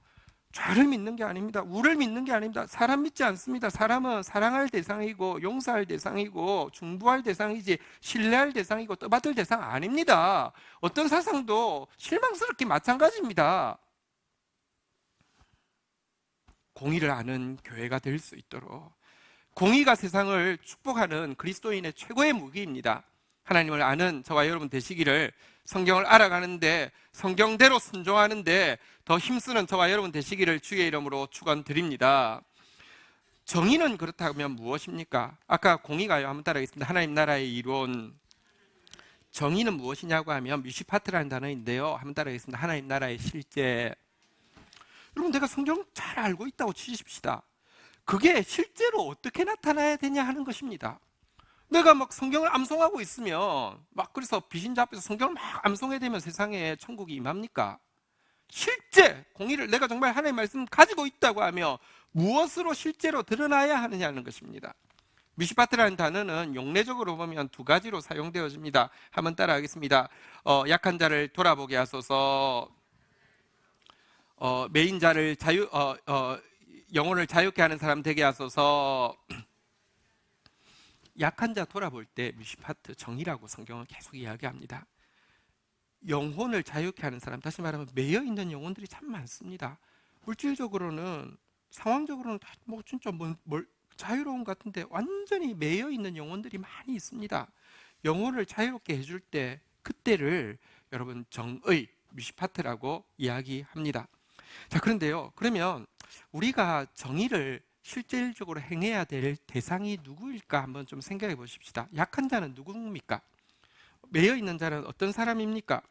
좌를 믿는 게 아닙니다. 우를 믿는 게 아닙니다. 사람 믿지 않습니다. 사람은 사랑할 대상이고 용서할 대상이고 중보할 대상이지 신뢰할 대상이고 떠받들 대상 아닙니다. 어떤 사상도 실망스럽게 마찬가지입니다. 공의를 아는 교회가 될 수 있도록, 공의가 세상을 축복하는 그리스도인의 최고의 무기입니다. 하나님을 아는 저와 여러분 되시기를, 성경을 알아가는데, 성경대로 순종하는데 더 힘쓰는 저와 여러분 되시기를 주의 이름으로 축원드립니다. 정의는 그렇다면 무엇입니까? 아까 공의가요, 한번 따라하겠습니다. 하나님 나라의 이론. 정의는 무엇이냐고 하면 뮤시파트라는 단어인데요, 한번 따라하겠습니다. 하나님 나라의 실제. 여러분, 내가 성경 잘 알고 있다고 치십시다. 그게 실제로 어떻게 나타나야 되냐 하는 것입니다. 내가 막 성경을 암송하고 있으면, 막 그래서 비신자 앞에서 성경을 막 암송해야 되면 세상에 천국이 임합니까? 실제 공의를 내가 정말 하나님의 말씀을 가지고 있다고 하며 무엇으로 실제로 드러나야 하느냐는 것입니다. 미시파트라는 단어는 용례적으로 보면 두 가지로 사용되어집니다. 한번 따라하겠습니다. 약한 자를 돌아보게 하소서, 매인 자를 영혼을 자유케 하는 사람 되게 하소서. 약한 자 돌아볼 때 미시파트, 정의라고 성경은 계속 이야기합니다. 영혼을 자유케 하는 사람, 다시 말하면 매여 있는 영혼들이 참 많습니다. 물질적으로는, 상황적으로는 다 진짜 자유로운 것 같은데 완전히 매여 있는 영혼들이 많이 있습니다. 영혼을 자유롭게 해줄 때, 그때를 여러분 정의, 미시파트라고 이야기합니다. 자, 그런데요, 그러면 우리가 정의를 실질적으로 행해야 될 대상이 누구일까 한번 좀 생각해 보십시다. 약한 자는 누구입니까? 매여 있는 자는 어떤 사람입니까?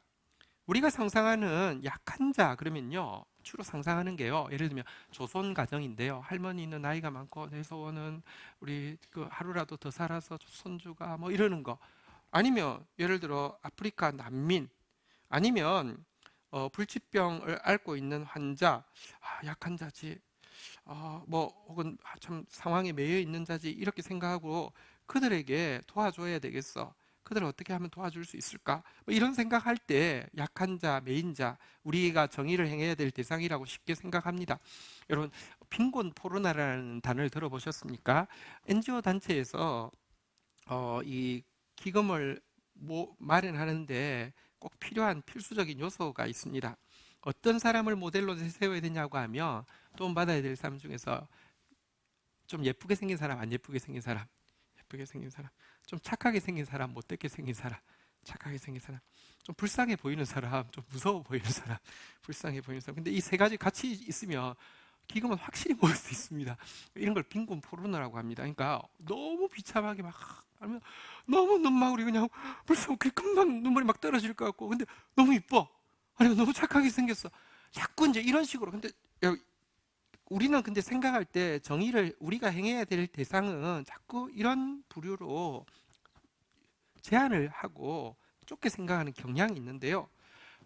우리가 상상하는 약한 자 그러면요, 주로 상상하는 게요, 예를 들면 조선 가정인데요, 할머니는 나이가 많고 내 소원은 우리 하루라도 더 살아서 손주가 뭐 이러는 거, 아니면 예를 들어 아프리카 난민, 아니면 불치병을 앓고 있는 환자, 약한 자지, 혹은 참 상황에 매여 있는 자지 이렇게 생각하고 그들에게 도와줘야 되겠어. 그들을 어떻게 하면 도와줄 수 있을까? 이런 생각할 때 약한 자, 매인 자, 우리가 정의를 행해야 될 대상이라고 쉽게 생각합니다. 여러분, 빈곤 포르나라는 단어를 들어보셨습니까? NGO 단체에서 이 기금을 마련하는데 꼭 필요한 필수적인 요소가 있습니다. 어떤 사람을 모델로 세워야 되냐고 하면 도움받아야 될 사람 중에서 좀 예쁘게 생긴 사람, 안 예쁘게 생긴 사람, 예쁘게 생긴 사람, 좀 착하게 생긴 사람, 못되게 생긴 사람, 착하게 생긴 사람, 좀 불쌍해 보이는 사람, 좀 무서워 보이는 사람, 불쌍해 보이는 사람. 근데 이 세 가지 같이 있으면 기금은 확실히 모을 수 있습니다. 이런 걸 빈곤 포르노라고 합니다. 그러니까 너무 비참하게 막 하면 너무 눈망울이 그냥 벌써 금방 눈물이 막 떨어질 것 같고, 근데 너무 이뻐, 아니면 너무 착하게 생겼어, 자꾸 이제 이런 식으로. 근데 우리는 근데 생각할 때 정의를 우리가 행해야 될 대상은 자꾸 이런 부류로 제한을 하고 좁게 생각하는 경향이 있는데요.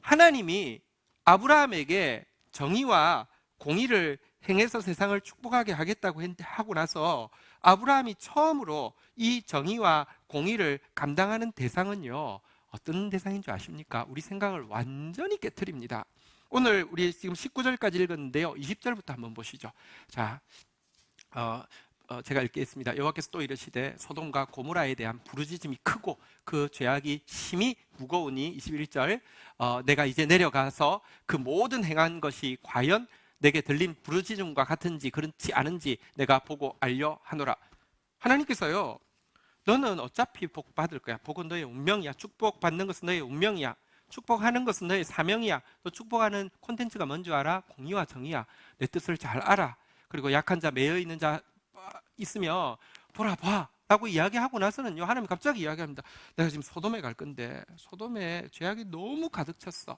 하나님이 아브라함에게 정의와 공의를 행해서 세상을 축복하게 하겠다고 하고 나서 아브라함이 처음으로 이 정의와 공의를 감당하는 대상은요, 어떤 대상인 줄 아십니까? 우리 생각을 완전히 깨트립니다. 오늘 우리 지금 19절까지 읽었는데요, 20절부터 한번 보시죠. 자, 제가 읽겠습니다. 여호와께서 또 이르시되 소돔과 고모라에 대한 부르짖음이 크고 그 죄악이 심히 무거우니, 21절, 내가 이제 내려가서 그 모든 행한 것이 과연 내게 들린 부르짖음과 같은지 그렇지 않은지 내가 보고 알려 하노라. 하나님께서요, 너는 어차피 복 받을 거야. 복은 너의 운명이야. 축복받는 것은 너의 운명이야. 축복하는 것은 너의 사명이야. 너 축복하는 콘텐츠가 뭔지 알아? 공의와 정의야. 내 뜻을 잘 알아. 그리고 약한 자, 매여 있는 자 있으면 돌아봐 라고 이야기하고 나서는요, 하나님이 갑자기 이야기합니다. 내가 지금 소돔에 갈 건데 소돔에 죄악이 너무 가득 찼어.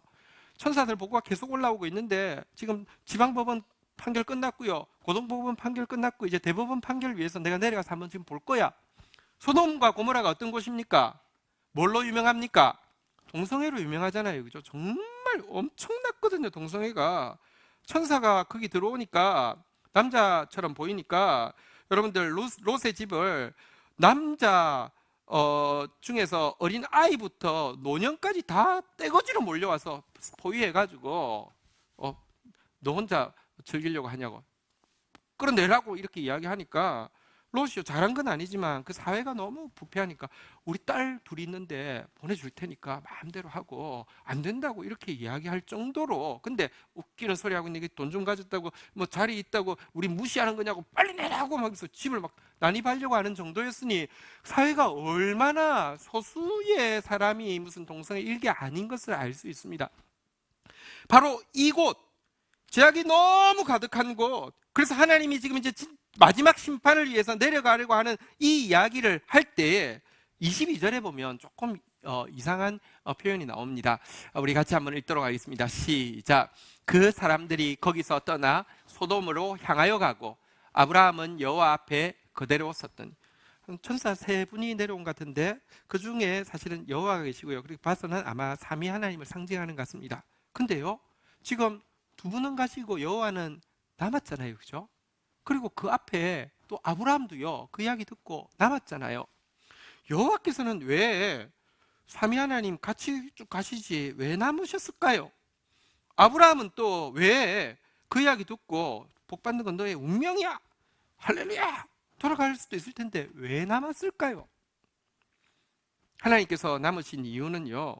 천사들 보고가 계속 올라오고 있는데 지금 지방법원 판결 끝났고요, 고등법원 판결 끝났고 이제 대법원 판결을 위해서 내가 내려가서 한번 지금 볼 거야. 소돔과 고모라가 어떤 곳입니까? 뭘로 유명합니까? 동성애로 유명하잖아요, 그죠? 정말 엄청났거든요, 동성애가. 천사가 거기 들어오니까 남자처럼 보이니까 여러분들 롯의 집을 남자 중에서 어린 아이부터 노년까지 다 떼거지로 몰려와서 포위해가지고 너 혼자 즐기려고 하냐고 끌어내라고 이렇게 이야기하니까 롯이 잘한 건 아니지만 그 사회가 너무 부패하니까 우리 딸 둘이 있는데 보내줄 테니까 마음대로 하고, 안 된다고 이렇게 이야기할 정도로. 근데 웃기는 소리 하고 있는 게 돈 좀 가졌다고 뭐 자리 있다고 우리 무시하는 거냐고 빨리 내라고 막 해서 집을 막 난입하려고 하는 정도였으니 사회가 얼마나 소수의 사람이 무슨 동성애 일개 아닌 것을 알 수 있습니다. 바로 이곳, 죄악이 너무 가득한 곳. 그래서 하나님이 지금 이제 마지막 심판을 위해서 내려가려고 하는 이 이야기를 할 때에 22절에 보면 조금 이상한 표현이 나옵니다. 우리 같이 한번 읽도록 하겠습니다. 시작. 그 사람들이 거기서 떠나 소돔으로 향하여 가고 아브라함은 여호와 앞에 그대로 섰더니. 천사 세 분이 내려온 것 같은데 그 중에 사실은 여호와가 계시고요, 그리고 봐서는 아마 삼위 하나님을 상징하는 것 같습니다. 근데요, 지금 두 분은 가시고 여호와는 남았잖아요, 그죠? 그리고 그 앞에 또 아브라함도요, 그 이야기 듣고 남았잖아요. 여호와께서는 왜 삼위 하나님 같이 쭉 가시지 왜 남으셨을까요? 아브라함은 또 왜 그 이야기 듣고 복 받는 건 너의 운명이야, 할렐루야, 돌아갈 수도 있을 텐데 왜 남았을까요? 하나님께서 남으신 이유는요,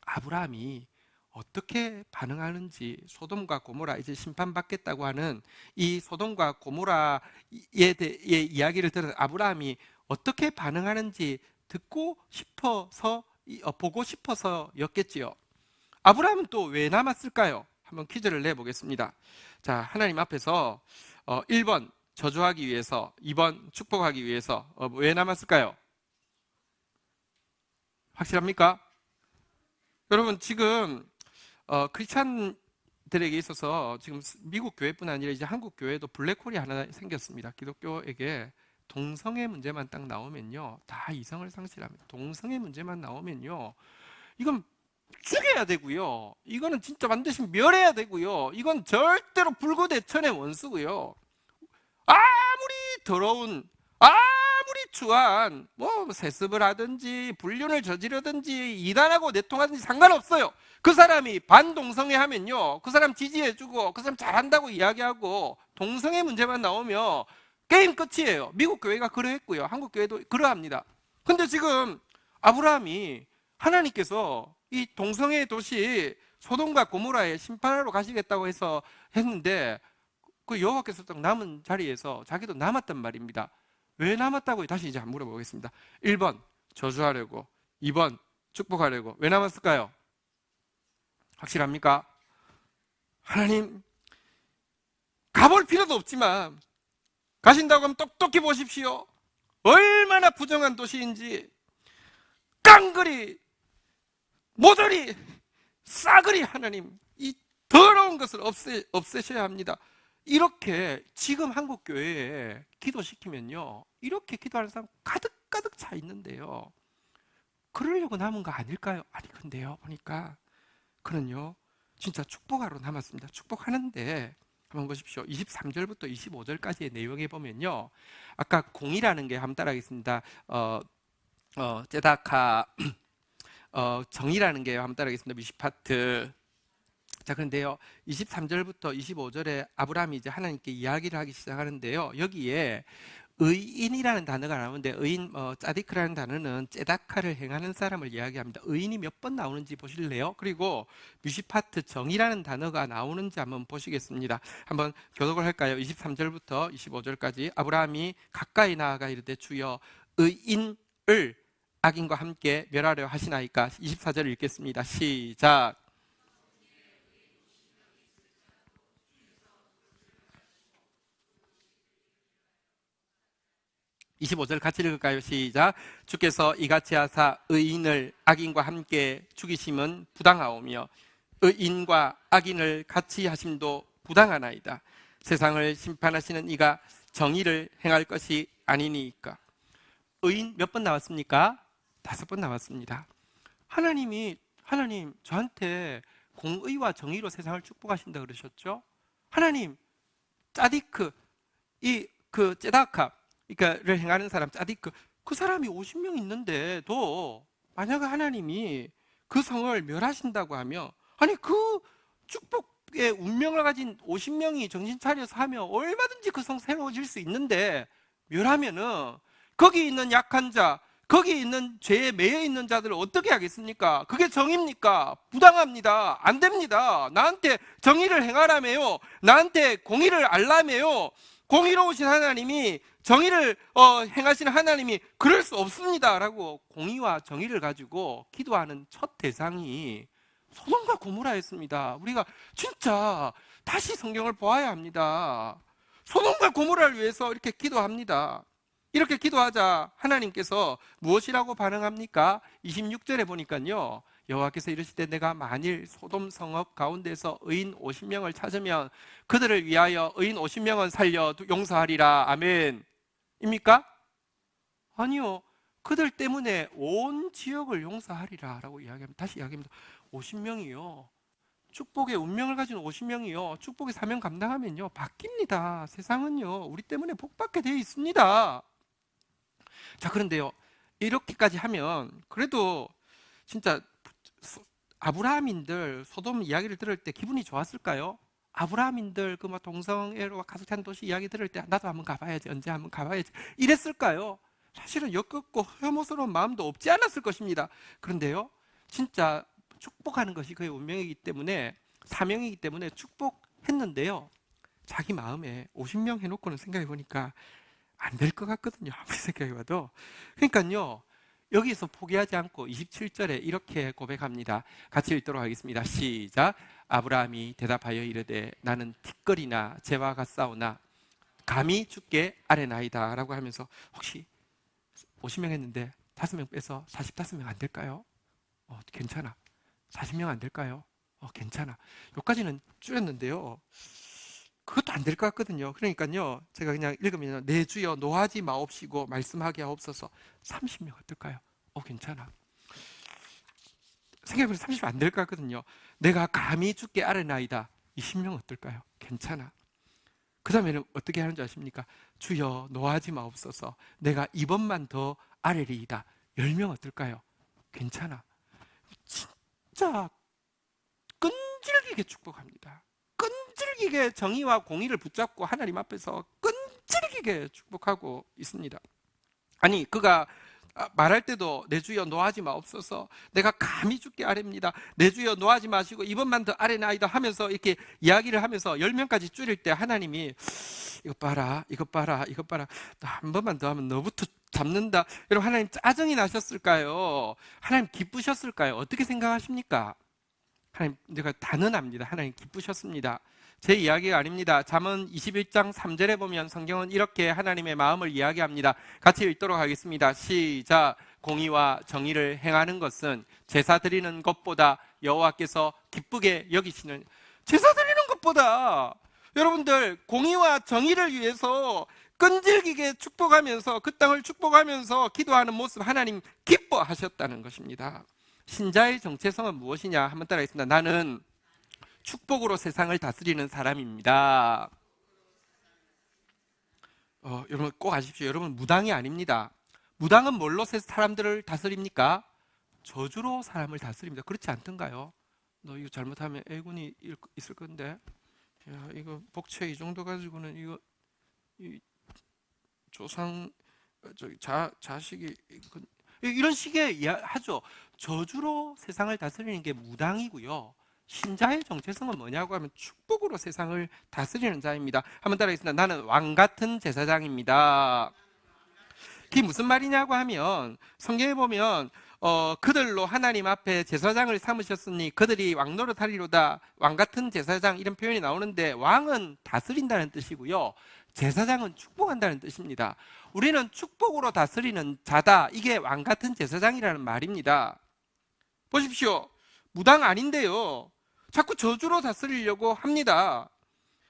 아브라함이 어떻게 반응하는지, 소돔과 고모라 이제 심판받겠다고 하는 이 소돔과 고모라의 이야기를 들은 아브라함이 어떻게 반응하는지 듣고 싶어서, 보고 싶어서였겠지요. 아브라함은 또 왜 남았을까요? 한번 퀴즈를 내보겠습니다. 자, 하나님 앞에서 1번 저주하기 위해서, 2번 축복하기 위해서, 왜 남았을까요? 확실합니까? 여러분, 지금 크리스찬들에게 있어서 지금 미국 교회뿐 아니라 이제 한국 교회도 블랙홀이 하나 생겼습니다. 기독교에게 동성애 문제만 딱 나오면요, 다 이성을 상실합니다. 동성애 문제만 나오면요, 이건 죽여야 되고요. 이거는 진짜 반드시 멸해야 되고요. 이건 절대로 불구대천의 원수고요. 아무리 더러운, 아무리 추한 세습을 하든지 불륜을 저지르든지 이단하고 내통하든지 상관없어요. 그 사람이 반동성애 하면요, 그 사람 지지해주고 그 사람 잘한다고 이야기하고 동성애 문제만 나오면 게임 끝이에요. 미국 교회가 그러했고요, 한국 교회도 그러합니다. 근데 지금 아브라함이 하나님께서 이 동성애 도시 소돔과 고모라에 심판하러 가시겠다고 해서 했는데, 그 여호와께서 딱 남은 자리에서 자기도 남았단 말입니다. 왜 남았다고 다시 이제 물어보겠습니다. 1번 저주하려고, 2번 축복하려고. 왜 남았을까요? 확실합니까? 하나님, 가볼 필요도 없지만 가신다고 하면 똑똑히 보십시오. 얼마나 부정한 도시인지. 깡그리, 모조리, 싸그리 하나님, 이 더러운 것을 없애셔야 합니다. 이렇게 지금 한국 교회에 기도시키면요, 이렇게 기도하는 사람 가득가득 차 있는데요, 그러려고 남은 거 아닐까요? 아니, 근데요, 보니까 그는요 진짜 축복하러 남았습니다. 축복하는데 한번 보십시오. 23절부터 25절까지의 내용에 보면요, 아까 공이라는 게 한번 따라하겠습니다. 제다카, 정이라는 게 한번 따라하겠습니다. 미시파트. 자, 그런데요, 23절부터 25절에 아브라함이 이제 하나님께 이야기를 하기 시작하는데요, 여기에 의인이라는 단어가 나오는데, 의인, 짜디크라는 단어는 제다카를 행하는 사람을 이야기합니다. 의인이 몇 번 나오는지 보실래요? 그리고 미시파트, 정이라는 단어가 나오는지 한번 보시겠습니다. 한번 교독을 할까요? 23절부터 25절까지. 아브라함이 가까이 나아가 이르되, 주여 의인을 악인과 함께 멸하려 하시나이까. 24절을 읽겠습니다. 시작. 25절 같이 읽을까요? 시작. 주께서 이같이 하사 의인을 악인과 함께 죽이심은 부당하오며 의인과 악인을 같이 하심도 부당하나이다. 세상을 심판하시는 이가 정의를 행할 것이 아니니까. 의인 몇 번 나왔습니까? 5번 나왔습니다. 하나님 저한테 공의와 정의로 세상을 축복하신다 그러셨죠? 하나님, 짜디크, 제다카, 그러니까를 행하는 사람, 짜디크, 그 사람이 50명 있는데도 만약 하나님이 그 성을 멸하신다고 하면, 아니 그 축복의 운명을 가진 50명이 정신 차려서 하면 얼마든지 그 성 새로워질 수 있는데, 멸하면은 거기 있는 약한 자, 거기 있는 죄에 매여 있는 자들을 어떻게 하겠습니까? 그게 정의입니까? 부당합니다. 안 됩니다. 나한테 정의를 행하라며요. 나한테 공의를 알라며요. 공의로우신 하나님이, 정의를 행하시는 하나님이 그럴 수 없습니다 라고 공의와 정의를 가지고 기도하는 첫 대상이 소돔과 고모라였습니다. 우리가 진짜 다시 성경을 보아야 합니다. 소돔과 고모라를 위해서 이렇게 기도합니다. 이렇게 기도하자 하나님께서 무엇이라고 반응합니까? 26절에 보니까요, 여호와께서 이르시되 내가 만일 소돔 성읍 가운데서 의인 50명을 찾으면 그들을 위하여 의인 50명은 살려 용서하리라. 아멘. 입니까? 아니요. 그들 때문에 온 지역을 용서하리라 라고 이야기합니다. 다시 이야기합니다. 50명이요. 축복의 운명을 가진 50명이요. 축복의 사명 감당하면요, 바뀝니다. 세상은요, 우리 때문에 복받게 되어 있습니다. 자, 그런데요, 이렇게까지 하면 그래도 진짜 아브라함인들 소돔 이야기를 들을 때 기분이 좋았을까요? 아브라함인들 그 막 동성애로 가득 찬 도시 이야기 들을 때 나도 한번 가봐야지, 언제 한번 가봐야지 이랬을까요? 사실은 역겹고 혐오스러운 마음도 없지 않았을 것입니다. 그런데요, 진짜 축복하는 것이 그의 운명이기 때문에, 사명이기 때문에 축복했는데요, 자기 마음에 50명 해놓고는 생각해 보니까 안 될 것 같거든요. 아무리 생각해 봐도. 그러니까요, 여기서 포기하지 않고 27절에 이렇게 고백합니다. 같이 읽도록 하겠습니다. 시작. 아브라함이 대답하여 이르되 나는 티끌이나 재와 같사오나 감히 주께 아뢰나이다 라고 하면서, 혹시 50명 했는데 5명 빼서 45명 안 될까요? 괜찮아. 40명 안 될까요? 괜찮아. 여기까지는 줄였는데요, 그것도 안 될 것 같거든요. 그러니까요, 제가 그냥 읽으면 내 주여 노하지 마옵시고 말씀하게 하옵소서. 30명 어떨까요? 괜찮아. 생각해보면 30명 안 될 것 같거든요. 내가 감히 주께 아뢰나이다. 20명 어떨까요? 괜찮아. 그 다음에는 어떻게 하는 줄 아십니까? 주여 노하지 마옵소서. 내가 이번만 더 아뢰리이다. 10명 어떨까요? 괜찮아. 진짜 끈질기게 축복합니다. 끈질기게 정의와 공의를 붙잡고 하나님 앞에서 끈질기게 축복하고 있습니다. 아니 그가 말할 때도 내 주여 노하지 마옵소서. 내가 감히 주께 아뢰입니다. 내 주여 노하지 마시고 이번만 더 아뢰나이다 하면서 이렇게 이야기를 하면서 10명까지 줄일 때 하나님이 이것 봐라 이것 봐라 이것 봐라 한 번만 더 하면 너부터 잡는다. 여러분 하나님 짜증이 나셨을까요? 하나님 기쁘셨을까요? 어떻게 생각하십니까? 하나님 내가 단언합니다. 하나님 기쁘셨습니다. 제 이야기가 아닙니다. 잠언 21장 3절에 보면 성경은 이렇게 하나님의 마음을 이야기합니다. 같이 읽도록 하겠습니다. 시작. 공의와 정의를 행하는 것은 제사 드리는 것보다 여호와께서 기쁘게 여기시는. 제사 드리는 것보다 여러분들 공의와 정의를 위해서 끈질기게 축복하면서 그 땅을 축복하면서 기도하는 모습 하나님 기뻐하셨다는 것입니다. 신자의 정체성은 무엇이냐 한번 따라하겠습니다. 나는 축복으로 세상을 다스리는 사람입니다. 여러분 꼭 아십시오. 여러분 무당이 아닙니다. 무당은 뭘로 사람들을 다스립니까? 저주로 사람을 다스립니다. 그렇지 않던가요? 너 이거 잘못하면 애군이 있을 건데, 야 이거 복채 이 정도 가지고는 이거 이 조상 자식이 이런 식의 하죠. 저주로 세상을 다스리는 게 무당이고요. 신자의 정체성은 뭐냐고 하면 축복으로 세상을 다스리는 자입니다. 한번 따라하겠습니다. 나는 왕 같은 제사장입니다. 그게 무슨 말이냐고 하면 성경에 보면 그들로 하나님 앞에 제사장을 삼으셨으니 그들이 왕 노릇하리로다. 왕 같은 제사장 이런 표현이 나오는데 왕은 다스린다는 뜻이고요. 제사장은 축복한다는 뜻입니다. 우리는 축복으로 다스리는 자다. 이게 왕 같은 제사장이라는 말입니다. 보십시오. 무당 아닌데요. 자꾸 저주로 다스리려고 합니다.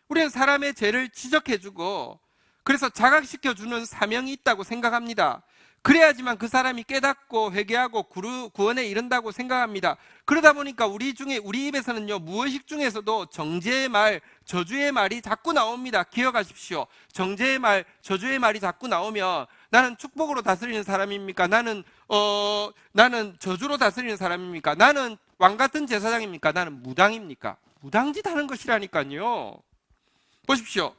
우리는 사람의 죄를 지적해주고 그래서 자각시켜주는 사명이 있다고 생각합니다. 그래야지만 그 사람이 깨닫고 회개하고 구원에 이른다고 생각합니다. 그러다 보니까 우리 입에서는요, 무의식 중에서도 정죄의 말, 저주의 말이 자꾸 나옵니다. 기억하십시오. 정죄의 말, 저주의 말이 자꾸 나오면 나는 축복으로 다스리는 사람입니까? 나는 저주로 다스리는 사람입니까? 나는 왕 같은 제사장입니까? 나는 무당입니까? 무당짓 하는 것이라니까요. 보십시오.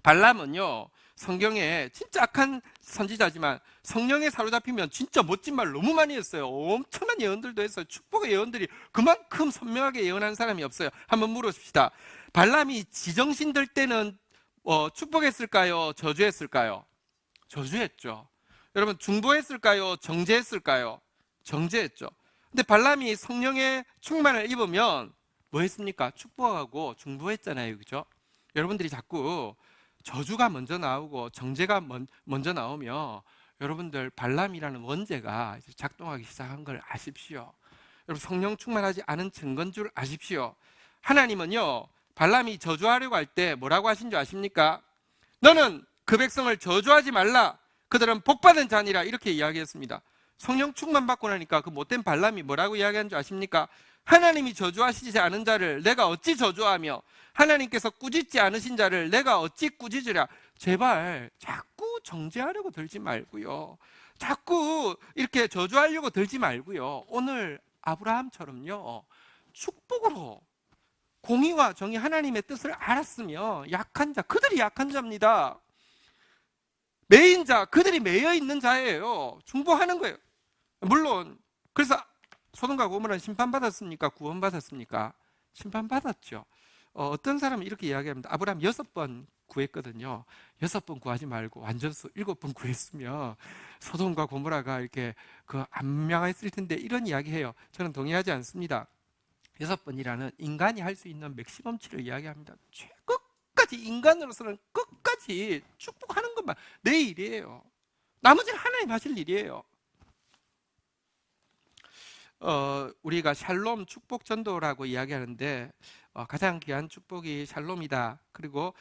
발람은요, 성경에 진짜 악한 선지자지만 성령에 사로잡히면 진짜 멋진 말 너무 많이 했어요. 엄청난 예언들도 했어요. 축복의 예언들이 그만큼 선명하게 예언한 사람이 없어요. 한번 물어봅시다. 발람이 지정신 들 때는 축복했을까요? 저주했을까요? 저주했죠. 여러분 중보했을까요? 정죄했을까요? 정죄했죠. 근데 발람이 성령의 충만을 입으면 뭐 했습니까? 축복하고 중보했잖아요. 그죠? 여러분들이 자꾸 저주가 먼저 나오고 정죄가 먼저 나오면 여러분들 발람이라는 원죄가 작동하기 시작한 걸 아십시오. 여러분 성령 충만하지 않은 증거인 줄 아십시오. 하나님은요, 발람이 저주하려고 할 때 뭐라고 하신 줄 아십니까? 너는 그 백성을 저주하지 말라. 그들은 복받은 자니라. 이렇게 이야기했습니다. 성령 충만 받고 나니까 그 못된 발람이 뭐라고 이야기한 줄 아십니까? 하나님이 저주하시지 않은 자를 내가 어찌 저주하며 하나님께서 꾸짖지 않으신 자를 내가 어찌 꾸짖으랴. 제발 자꾸 정죄하려고 들지 말고요. 자꾸 이렇게 저주하려고 들지 말고요. 오늘 아브라함처럼요, 축복으로 공의와 정의 하나님의 뜻을 알았으며 약한 자, 그들이 약한 자입니다. 매인 자, 그들이 매여 있는 자예요. 중보하는 거예요. 물론 그래서 소돔과 고모라는 심판받았습니까? 구원받았습니까? 심판받았죠. 어떤 사람은 이렇게 이야기합니다. 아브라함 6번 구했거든요. 6번 구하지 말고 완전수 7번 구했으면 소돔과 고모라가 이렇게 안 명했을 텐데, 이런 이야기해요. 저는 동의하지 않습니다. 6번이라는 인간이 할 수 있는 맥시멈치를 이야기합니다. 끝까지 인간으로서는 끝까지 축복하는 것만 내 일이에요. 나머지는 하나님 하실 일이에요. 우리가 샬롬 축복 전도라고 이야기하는데 가장 귀한 축복이 샬롬이다. 그리고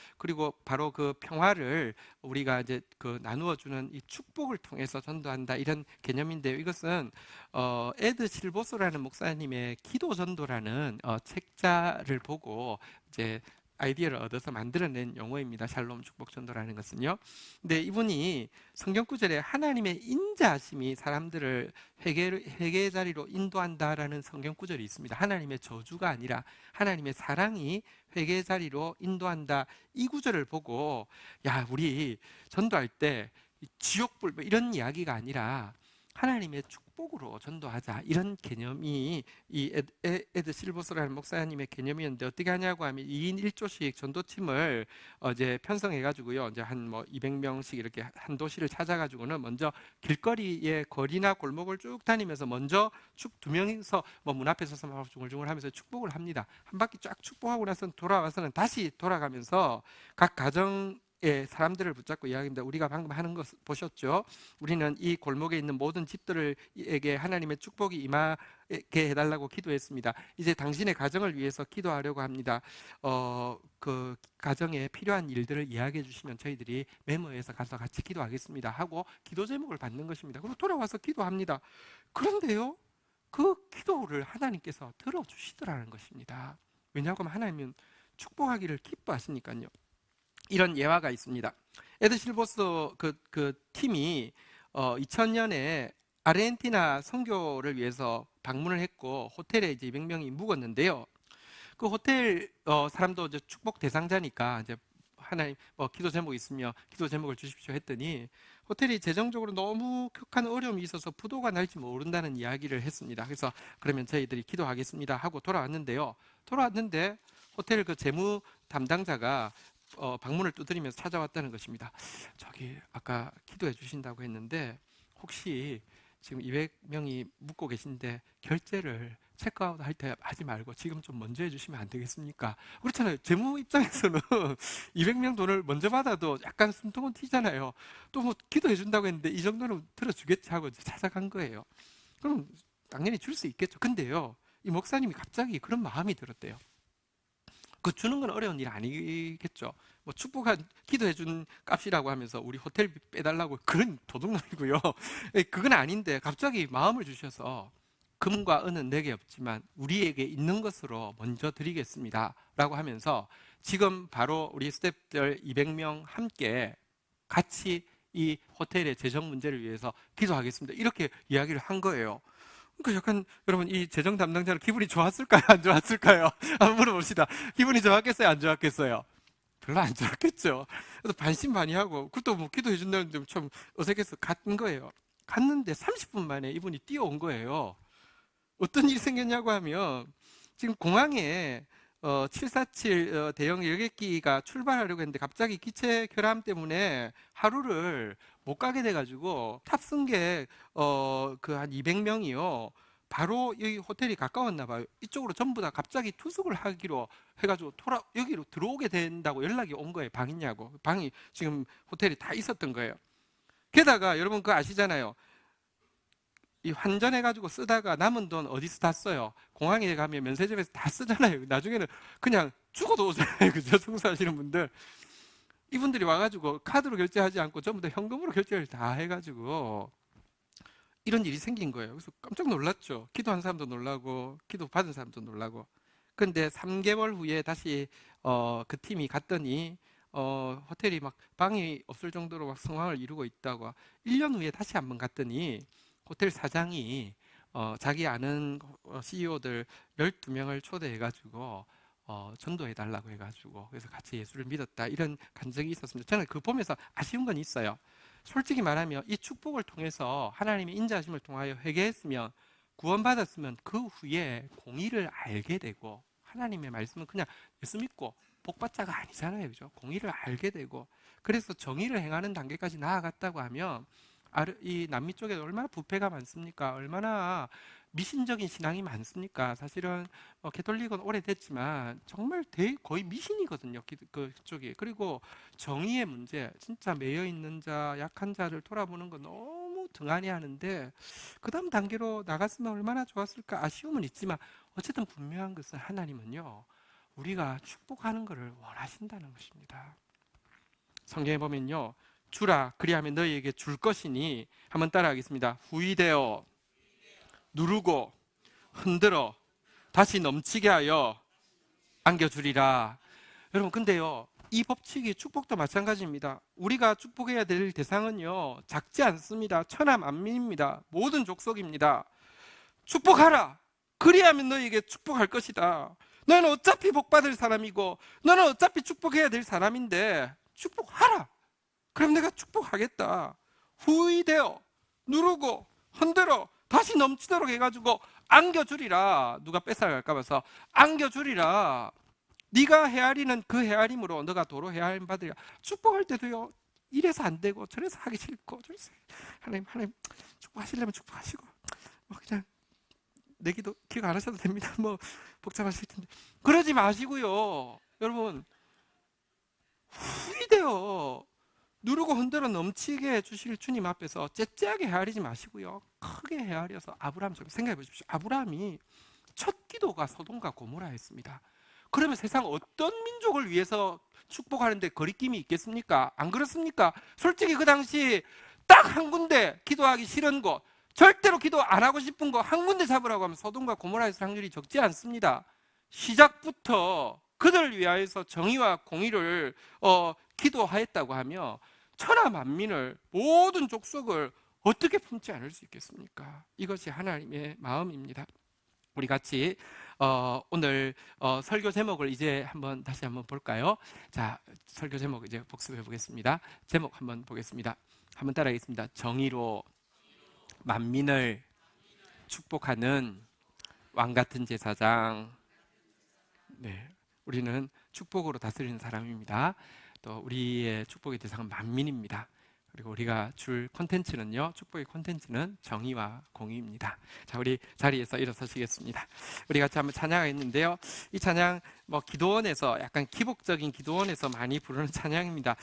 바로 그 평화를 우리가 이제 그 나누어 주는 이 축복을 통해서 전도한다 이런 개념인데요. 이것은 에드 실보스라는 목사님의 기도 전도라는 책자를 보고 이제 아이디어를 얻어서 만들어낸 용어입니다. 샬롬 축복 전도라는 것은요. 근데 이분이 성경 구절에 하나님의 인자하심이 사람들을 회개의 자리로 인도한다라는 성경 구절이 있습니다. 하나님의 저주가 아니라 하나님의 사랑이 회개의 자리로 인도한다. 이 구절을 보고 야, 우리 전도할 때 지옥불 뭐 이런 이야기가 아니라 하나님의 축복으로 전도하자 이런 개념이 이 에드 실버스라는 목사님의 개념이었는데 어떻게 하냐고 하면 2인 1조씩 전도팀을 이제 편성해가지고요. 이제 한 뭐 200명씩 이렇게 한 도시를 찾아가지고는 먼저 길거리에 거리나 골목을 쭉 다니면서 먼저 쭉 2명이서 뭐 문 앞에 서서 막 중얼중얼하면서 축복을 합니다. 한 바퀴 쫙 축복하고 나서 돌아와서는 다시 돌아가면서 각 가정 사람들을 붙잡고 이야기합니다. 우리가 방금 하는 것 보셨죠? 우리는 이 골목에 있는 모든 집들에게 하나님의 축복이 임하게 해달라고 기도했습니다. 이제 당신의 가정을 위해서 기도하려고 합니다. 그 가정에 필요한 일들을 이야기해 주시면 저희들이 메모해서 가서 같이 기도하겠습니다 하고 기도 제목을 받는 것입니다. 그리고 돌아와서 기도합니다. 그런데요, 그 기도를 하나님께서 들어주시더라는 것입니다. 왜냐하면 하나님은 축복하기를 기뻐하시니까요. 이런 예화가 있습니다. 에드 실버스 그 팀이 2000년에 아르헨티나 선교를 위해서 방문을 했고 호텔에 이제 200명이 묵었는데요. 그 호텔 사람도 이제 축복 대상자니까 이제 하나님 기도 제목이 있으며 기도 제목을 주십시오 했더니 호텔이 재정적으로 너무 극한 어려움이 있어서 부도가 날지 모른다는 이야기를 했습니다. 그래서 그러면 저희들이 기도하겠습니다 하고 돌아왔는데요. 돌아왔는데 호텔 그 재무 담당자가 방문을 두드리면서 찾아왔다는 것입니다. 저기 아까 기도해 주신다고 했는데 혹시 지금 200명이 묵고 계신데 결제를 체크아웃 할 때 하지 말고 지금 좀 먼저 해주시면 안 되겠습니까? 그렇잖아요. 재무 입장에서는 200명 돈을 먼저 받아도 약간 숨통은 튀잖아요. 또 뭐 기도해 준다고 했는데 이 정도는 들어주겠지 하고 이제 찾아간 거예요. 그럼 당연히 줄 수 있겠죠. 근데요, 이 목사님이 갑자기 그런 마음이 들었대요. 그 주는 건 어려운 일 아니겠죠. 뭐 축복한 기도해 준 값이라고 하면서 우리 호텔비 빼달라고 그런 도둑놈이고요. 그건 아닌데 갑자기 마음을 주셔서 금과 은은 내게 없지만 우리에게 있는 것으로 먼저 드리겠습니다 라고 하면서 지금 바로 우리 스태프들 200명 함께 같이 이 호텔의 재정 문제를 위해서 기도하겠습니다 이렇게 이야기를 한 거예요. 그러니까 약간 여러분 이 재정 담당자는 기분이 좋았을까요? 안 좋았을까요? 한번 물어봅시다. 기분이 좋았겠어요? 안 좋았겠어요? 별로 안 좋았겠죠. 그래서 반신반의하고 그것도 뭐 기도해 준다는데 좀 어색해서 간 거예요. 갔는데 30분 만에 이분이 뛰어온 거예요. 어떤 일이 생겼냐고 하면 지금 공항에 747 대형 여객기가 출발하려고 했는데 갑자기 기체 결함 때문에 하루를 못 가게 돼가지고 탑승객 그 한 200명이요. 바로 여기 호텔이 가까웠나 봐요. 이쪽으로 전부 다 갑자기 투숙을 하기로 해가지고 여기로 들어오게 된다고 연락이 온 거예요. 방 있냐고. 방이 지금 호텔이 다 있었던 거예요. 게다가 여러분 그거 아시잖아요. 이 환전해가지고 쓰다가 남은 돈 어디서 다 써요? 공항에 가면 면세점에서 다 쓰잖아요. 나중에는 그냥 죽어도 오잖아요. 그죠? 청소하시는 분들. 이분들이 와가지고 카드로 결제하지 않고 전부 다 현금으로 결제를 다 해가지고 이런 일이 생긴 거예요. 그래서 깜짝 놀랐죠. 기도한 사람도 놀라고 기도 받은 사람도 놀라고. 그런데 3개월 후에 다시 그 팀이 갔더니 호텔이 막 방이 없을 정도로 막 상황을 이루고 있다고. 1년 후에 다시 한번 갔더니 호텔 사장이 자기 아는 CEO들 12명을 초대해가지고 전도해달라고 해가지고 그래서 같이 예수를 믿었다 이런 간증이 있었습니다. 저는 그거 보면서 아쉬운 건 있어요. 솔직히 말하면 이 축복을 통해서 하나님의 인자하심을 통하여 회개했으면 구원받았으면 그 후에 공의를 알게 되고 하나님의 말씀은 그냥 예수 믿고 복받자가 아니잖아요. 그죠? 공의를 알게 되고 그래서 정의를 행하는 단계까지 나아갔다고 하면 이 남미 쪽에 얼마나 부패가 많습니까? 얼마나 미신적인 신앙이 많습니까? 사실은 개톨릭은 오래됐지만 정말 거의 미신이거든요. 그쪽이. 그리고 정의의 문제, 진짜 매여 있는 자, 약한 자를 돌아보는 거 너무 너무 등한해하는데 그 다음 단계로 나갔으면 얼마나 좋았을까 아쉬움은 있지만 어쨌든 분명한 것은 하나님은요 우리가 축복하는 것을 원하신다는 것입니다. 성경에 보면요 주라 그리하면 너희에게 줄 것이니 한번 따라하겠습니다. 후이되어 누르고 흔들어 다시 넘치게 하여 안겨주리라. 여러분 근데요 이 법칙이 축복도 마찬가지입니다. 우리가 축복해야 될 대상은요 작지 않습니다. 천하 만민입니다. 모든 족속입니다. 축복하라 그리하면 너희에게 축복할 것이다. 너는 어차피 복받을 사람이고 너는 어차피 축복해야 될 사람인데 축복하라. 그럼 내가 축복하겠다. 후이되어 누르고 흔들어 다시 넘치도록 해가지고 안겨주리라. 누가 뺏어갈까 봐서 안겨주리라. 네가 헤아리는 그 헤아림으로 너가 도로 헤아림 받으리라. 축복할 때도요 이래서 안 되고 저래서 하기 싫고 저래서 하나님 축복하시려면 축복하시고 뭐 그냥 내기도 기억 안 하셔도 됩니다. 뭐 복잡하실 텐데 그러지 마시고요. 여러분 후이되어 누르고 흔들어 넘치게 해주실 주님 앞에서 째째하게 헤아리지 마시고요 크게 헤아려서 아브라함처럼 생각해 보십시오. 아브라함이 첫 기도가 소돔과 고모라였습니다. 그러면 세상 어떤 민족을 위해서 축복하는데 거리낌이 있겠습니까? 안 그렇습니까? 솔직히 그 당시 딱 한 군데 기도하기 싫은 곳 절대로 기도 안 하고 싶은 거 한 군데 잡으라고 하면 소돔과 고모라에서 확률이 적지 않습니다. 시작부터 그들을 위하여서 정의와 공의를 기도하였다고 하며 천하 만민을 모든 족속을 어떻게 품지 않을 수 있겠습니까? 이것이 하나님의 마음입니다. 우리 같이 오늘 설교 제목을 이제 다시 한번 볼까요? 자, 설교 제목 이제 복습해 보겠습니다. 제목 한번 보겠습니다. 한번 따라하겠습니다. 정의로 만민을 축복하는 왕 같은 제사장. 네, 우리는 축복으로 다스리는 사람입니다. 또 우리의 축복의 대상은 만민입니다. 그리고 우리가 줄 콘텐츠는요 축복의 콘텐츠는 정의와 공의입니다. 자, 우리 자리에서 일어서시겠습니다. 우리 같이 한번 찬양하겠는데요 이 찬양 기도원에서 약간 기복적인 기도원에서 많이 부르는 찬양입니다.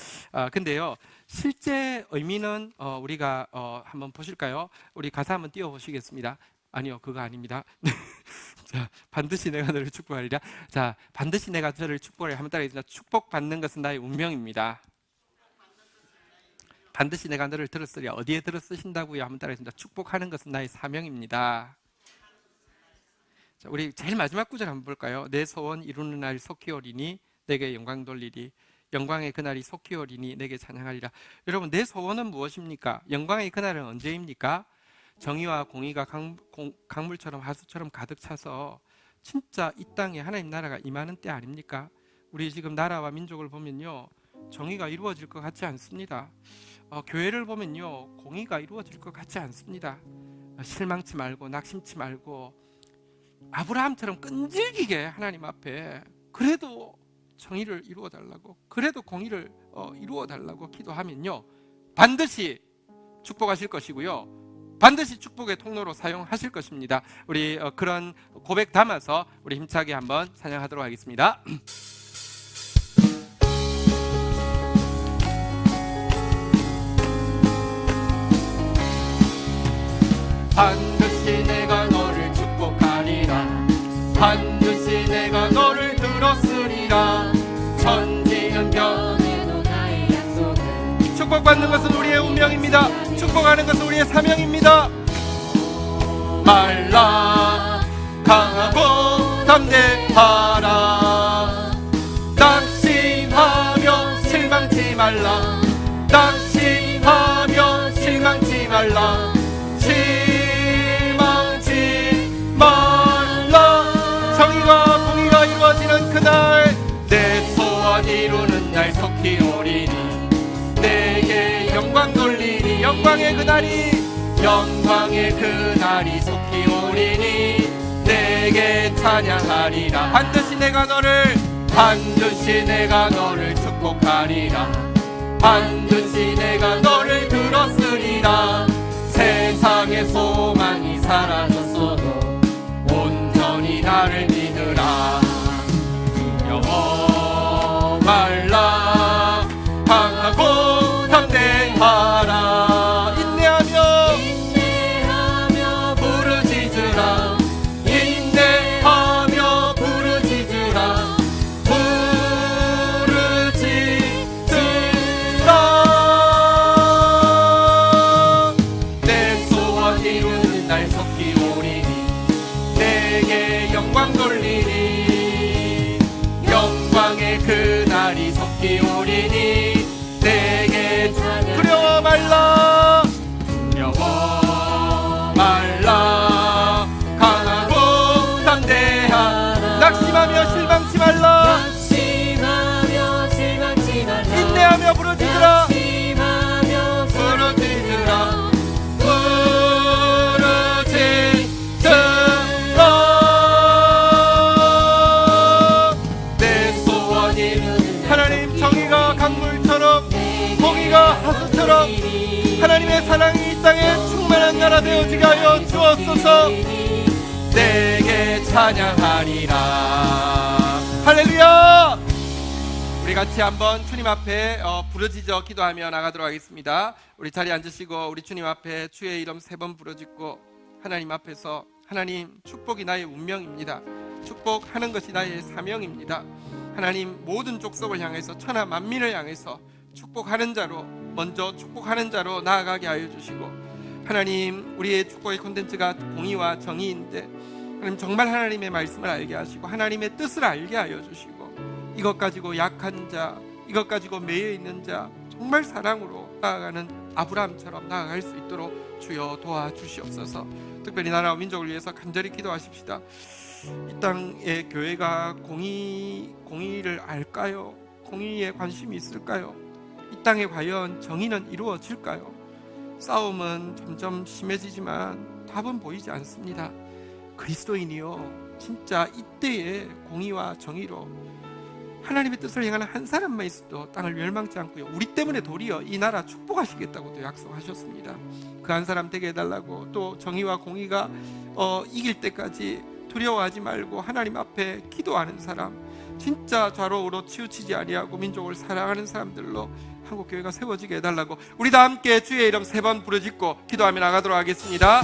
근데요 실제 의미는 우리가 한번 보실까요? 우리 가사 한번 띄워보시겠습니다. 아니요 그거 아닙니다. 자, 반드시 내가 너를 축복하리라. 자, 반드시 내가 저를 축복하리라. 한번 따라하겠습니다. 축복받는 것은 나의 운명입니다. 반드시 내가 너를 들었으리라. 어디에 들었으신다고요? 한번 따라하겠습니다. 축복하는 것은 나의 사명입니다. 자, 우리 제일 마지막 구절 한번 볼까요? 내 소원 이루는 날 속히 오리니 내게 영광 돌리리. 영광의 그날이 속히 오리니 내게 찬양하리라. 여러분 내 소원은 무엇입니까? 영광의 그날은 언제입니까? 정의와 공의가 강물처럼 하수처럼 가득 차서 진짜 이 땅에 하나님 나라가 임하는 때 아닙니까? 우리 지금 나라와 민족을 보면요 정의가 이루어질 것 같지 않습니다. 교회를 보면요 공의가 이루어질 것 같지 않습니다. 실망치 말고 낙심치 말고 아브라함처럼 끈질기게 하나님 앞에 그래도 정의를 이루어 달라고 그래도 공의를 이루어 달라고 기도하면요 반드시 축복하실 것이고요 반드시 축복의 통로로 사용하실 것입니다. 우리 그런 고백 담아서 우리 힘차게 한번 찬양하도록 하겠습니다. 반드시 내가 너를 축복하리라. 반드시 내가 너를 들었으리라. 천지연변에도 나의 약속은 축복받는 것은 우리의 운명입니다. 축복하는 것은 우리의 사명입니다. 말라 강하고 담대하라. 낙심하며 실망치 말라. 낙심하며 실망치 말라. 실망치 말라. 정의와 공의가 이루어지는 그날 내 소원 이루는 날 속히 오리니 내게 영광 돌리니 영광의 그날이 속히 오리니 내게 찬양하리라. 반드시 내가 너를 축복하리라. 반드시 내가 너를 들었으리라. 세상의 소망이 사라졌어도 온전히 나를 믿으라. 두려워 말라. 강하고 담대하라. 인내하며 부러지더라 부러지더라 낙심하며 부러지더라 내 소원이 하나님 정의가 강물처럼 공의가 하수처럼 하나님의 사랑이 이 땅에 충만한 나라 되어지게 하여 주옵소서. 내게 찬양하리라. 할렐루야. 우리 같이 한번 주님 앞에 부르짖어 기도하며 나가도록 하겠습니다. 우리 자리에 앉으시고 우리 주님 앞에 주의 이름 3번 부르짖고 하나님 앞에서 하나님, 축복이 나의 운명입니다. 축복하는 것이 나의 사명입니다. 하나님, 모든 족속을 향해서 천하 만민을 향해서 축복하는 자로, 먼저 축복하는 자로 나아가게 하여 주시고, 하나님, 우리의 축복의 콘텐츠가 공의와 정의인데 하나님, 정말 하나님의 말씀을 알게 하시고 하나님의 뜻을 알게 하여 주시고, 이것 가지고 약한 자, 이것 가지고 매여 있는 자, 정말 사랑으로 나아가는 아브라함처럼 나아갈 수 있도록 주여 도와주시옵소서. 특별히 나라와 민족을 위해서 간절히 기도하십시다. 이 땅의 교회가 공의를 알까요? 공의에 관심이 있을까요? 이 땅에 과연 정의는 이루어질까요? 싸움은 점점 심해지지만 답은 보이지 않습니다. 그리스도인이요, 진짜 이때의 공의와 정의로 하나님의 뜻을 행하는 한 사람만 있어도 땅을 멸망치 않고요, 우리 때문에 도리어 이 나라 축복하시겠다고도 약속하셨습니다. 그 한 사람 되게 해달라고, 또 정의와 공의가 이길 때까지 두려워하지 말고 하나님 앞에 기도하는 사람, 진짜 좌로우로 치우치지 아니하고 민족을 사랑하는 사람들로 한국교회가 세워지게 해달라고 우리 다 함께 주의 이름 3번 부르짖고 기도하며 나가도록 하겠습니다.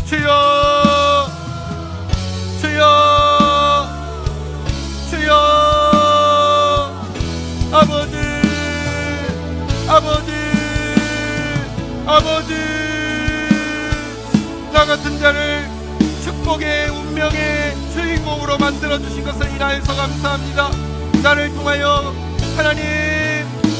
주여, 주여, 주여. 아버지, 아버지, 아버지, 나 같은 자를 축복의 운명의 주인공으로 만들어주신 것을 인하여서 감사합니다. 나를 통하여 하나님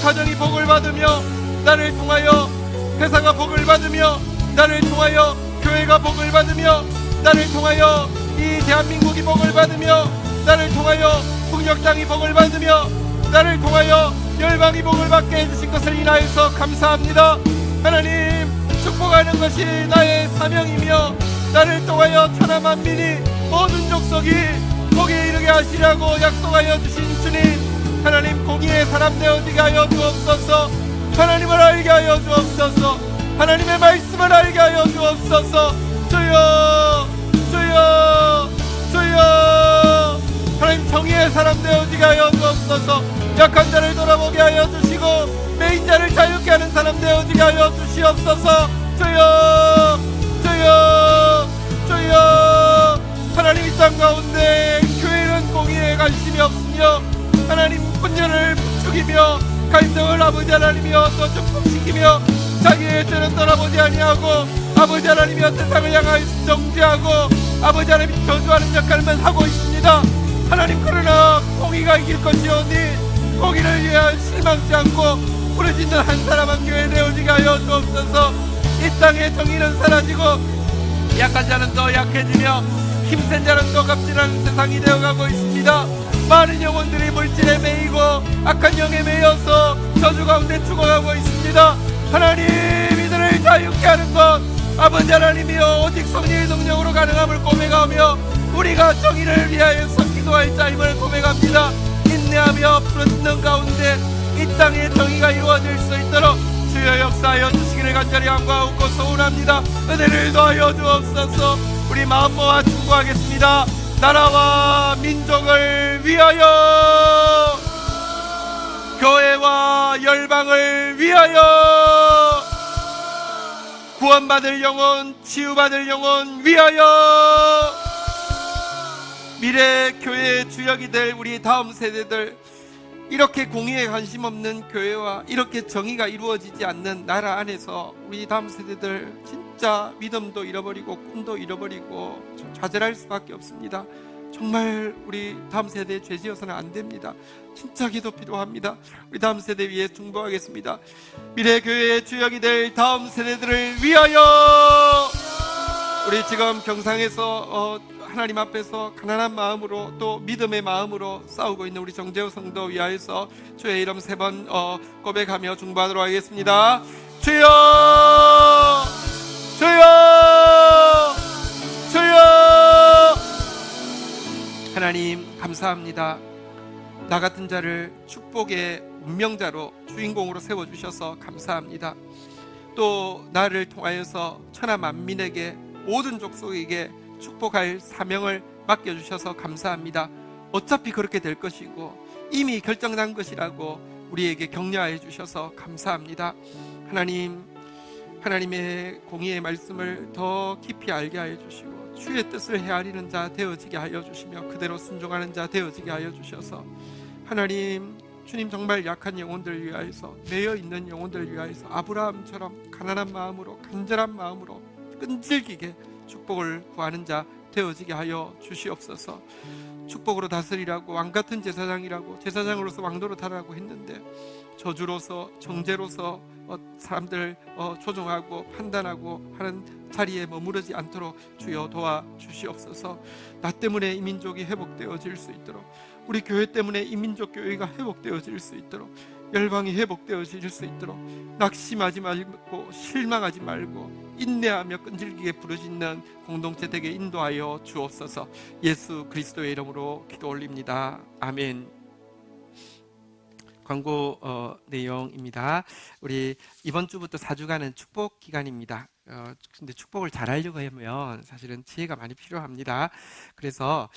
가정이 복을 받으며, 나를 통하여 회사가 복을 받으며, 나를 통하여 교회가 복을 받으며, 나를 통하여 이 대한민국이 복을 받으며, 나를 통하여 북녘 땅이 복을 받으며, 나를 통하여 열방이 복을 받게 해주신 것을 인하여서 감사합니다. 하나님, 축복하는 것이 나의 사명이며, 나를 통하여 천하 만민이 모든 족속이 복에 이르게 하시라고 약속하여 주신 주님, 하나님, 공의의 사람 되어지게 하여 주옵소서. 하나님을 알게 하여 주옵소서. 하나님의 말씀을 알게 하여 주옵소서. 주여, 주여, 주여. 하나님, 정의의 사람 되어지게 하여 주옵소서. 약한 자를 돌아보게 하여 주시고 매인 자를 자유케 하는 사람 되어지게 하여 주시옵소서. 주여, 주여, 주여. 하나님, 이 땅 가운데 교회는 공의에 관심이 없으며, 하나님, 분열을 부추기며 갈등을 아버지 하나님이여 또 축복시키며 자기의 죄는 돌아보지 아니하고 아버지 하나님이여 세상을 향하여 정죄하고 아버지 하나님 저주하는 역할만 하고 있습니다. 하나님, 그러나 공의가 이길 것이오니 공의를 위하여 실망치 않고 부르짖는 한 사람 한 교회 되어지게 하여 주옵소서. 이 땅의 정의는 사라지고 약한 자는 더 약해지며 힘센 자는 더 갑질하는 세상이 되어가고 있습니다. 많은 영혼들이 물질에 매이고 악한 영에 매여서 저주 가운데 죽어가고 있습니다. 하나님, 이들을 자유케 하는 것 아버지 하나님이여 오직 성령의 능력으로 가능함을 고백하며 우리가 정의를 위하여서 기도할 자임을 고백합니다. 인내하며 부르짖는 가운데 이 땅에 정의가 이루어질 수 있도록 주여 역사하여 주시기를 간절히 간구하고 소원합니다. 은혜를 더하여 주옵소서. 우리 마음 모아 충고하겠습니다. 나라와 민족을 위하여, 교회와 열방을 위하여, 구원받을 영혼, 치유받을 영혼 위하여, 미래 교회의 주역이 될 우리 다음 세대들, 이렇게 공의에 관심 없는 교회와 이렇게 정의가 이루어지지 않는 나라 안에서 우리 다음 세대들 진짜 믿음도 잃어버리고 꿈도 잃어버리고 좌절할 수밖에 없습니다. 정말 우리 다음 세대에 죄 지어서는 안 됩니다. 진짜 기도 필요합니다. 우리 다음 세대 위해 중보하겠습니다. 미래 교회의 주역이 될 다음 세대들을 위하여, 우리 지금 경상에서 하나님 앞에서 가난한 마음으로 또 믿음의 마음으로 싸우고 있는 우리 정재호 성도 위하여서 주의 이름 3번 고백하며 중보하도록 하겠습니다. 주여, 주여, 주여. 하나님 감사합니다. 나 같은 자를 축복의 운명자로 주인공으로 세워주셔서 감사합니다. 또 나를 통하여서 천하 만민에게 모든 족속에게 축복할 사명을 맡겨주셔서 감사합니다. 어차피 그렇게 될 것이고 이미 결정난 것이라고 우리에게 격려해 주셔서 감사합니다. 하나님, 하나님의 공의의 말씀을 더 깊이 알게 하여 주시고 주의 뜻을 헤아리는 자 되어지게 하여 주시며 그대로 순종하는 자 되어지게 하여 주셔서 하나님, 주님 정말 약한 영혼들 위하여서, 매여 있는 영혼들 위하여서 아브라함처럼 가난한 마음으로, 간절한 마음으로 끈질기게 축복을 구하는 자 되어지게 하여 주시옵소서. 축복으로 다스리라고, 왕같은 제사장이라고, 제사장으로서 왕노릇하라고 했는데 저주로서, 정죄로서 사람들 조종하고 판단하고 하는 자리에 머무르지 않도록 주여 도와주시옵소서. 나 때문에 이 민족이 회복되어질 수 있도록, 우리 교회 때문에 이 민족 교회가 회복되어질 수 있도록, 열방이 회복되어질 수 있도록 낙심하지 말고 실망하지 말고 인내하며 끈질기게 부르짖는 공동체 되게 인도하여 주옵소서. 예수 그리스도의 이름으로 기도 올립니다. 아멘. 광고 내용입니다. 우리 이번 주부터 4주간은 축복 기간입니다. 근데 축복을 잘 하려고 하면 사실은 지혜가 많이 필요합니다. 그래서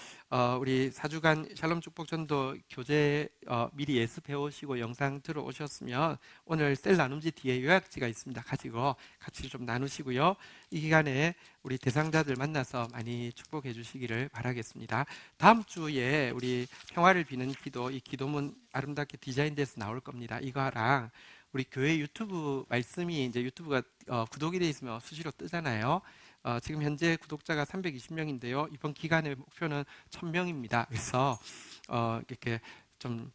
우리 4주간 샬롬 축복 전도 교재 미리 예습해 오시고 영상 들어오셨으면 오늘 셀 나눔지 뒤에 요약지가 있습니다. 가지고 같이 좀 나누시고요. 이 기간에 우리 대상자들 만나서 많이 축복해 주시기를 바라겠습니다. 다음 주에 우리 평화를 비는 기도, 이 기도문 아름답게 디자인돼서 나올 겁니다. 이거랑 우리 교회 유튜브 말씀이 이제 유튜브가 구독이 돼 있으면 수시로 뜨잖아요. 지금 현재 구독자가 320명인데요. 이번 기간의 목표는 1000명입니다. 그래서 이렇게 좀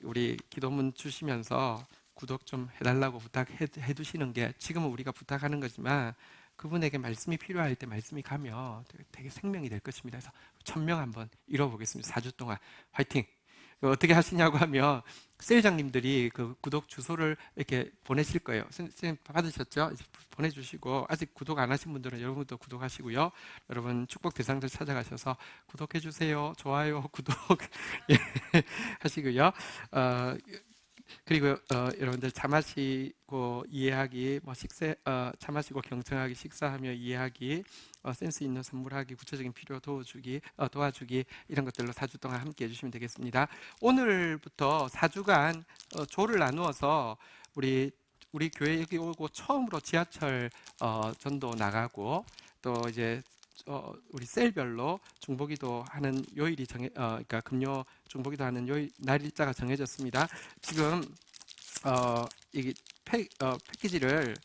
우리 기도문 주시면서 구독 좀 해달라고 부탁해 두시는 게, 지금은 우리가 부탁하는 거지만 그분에게 말씀이 필요할 때 말씀이 가면 되게 생명이 될 것입니다. 그래서 1000명 한번 이뤄보겠습니다. 4주 동안 화이팅! 어떻게 하시냐고 하면 셀장님들이 그 구독 주소를 이렇게 보내실 거예요. 선생님 받으셨죠? 이제 보내주시고, 아직 구독 안 하신 분들은 여러분도 구독하시고요. 여러분 축복 대상자 찾아가셔서 구독해 주세요. 좋아요, 구독 예, 하시고요. 그리고 여러분들 차 마시고 이해하기, 차 마시고 경청하기, 식사하며 이해하기, 센스 있는 선물하기, 구체적인 필요 도와주기 이런 것들로 4주 동안 함께 해주시면 되겠습니다. 오늘부터 4주간 조를 나누어서 우리 교회 여기 오고 처음으로 지하철 전도 나가고, 또 이제 우리 셀별로 중보기도 하는 요일이 그러니까 금요 중보기도 하는 요일 날짜가 정해졌습니다. 지금 이 패키지를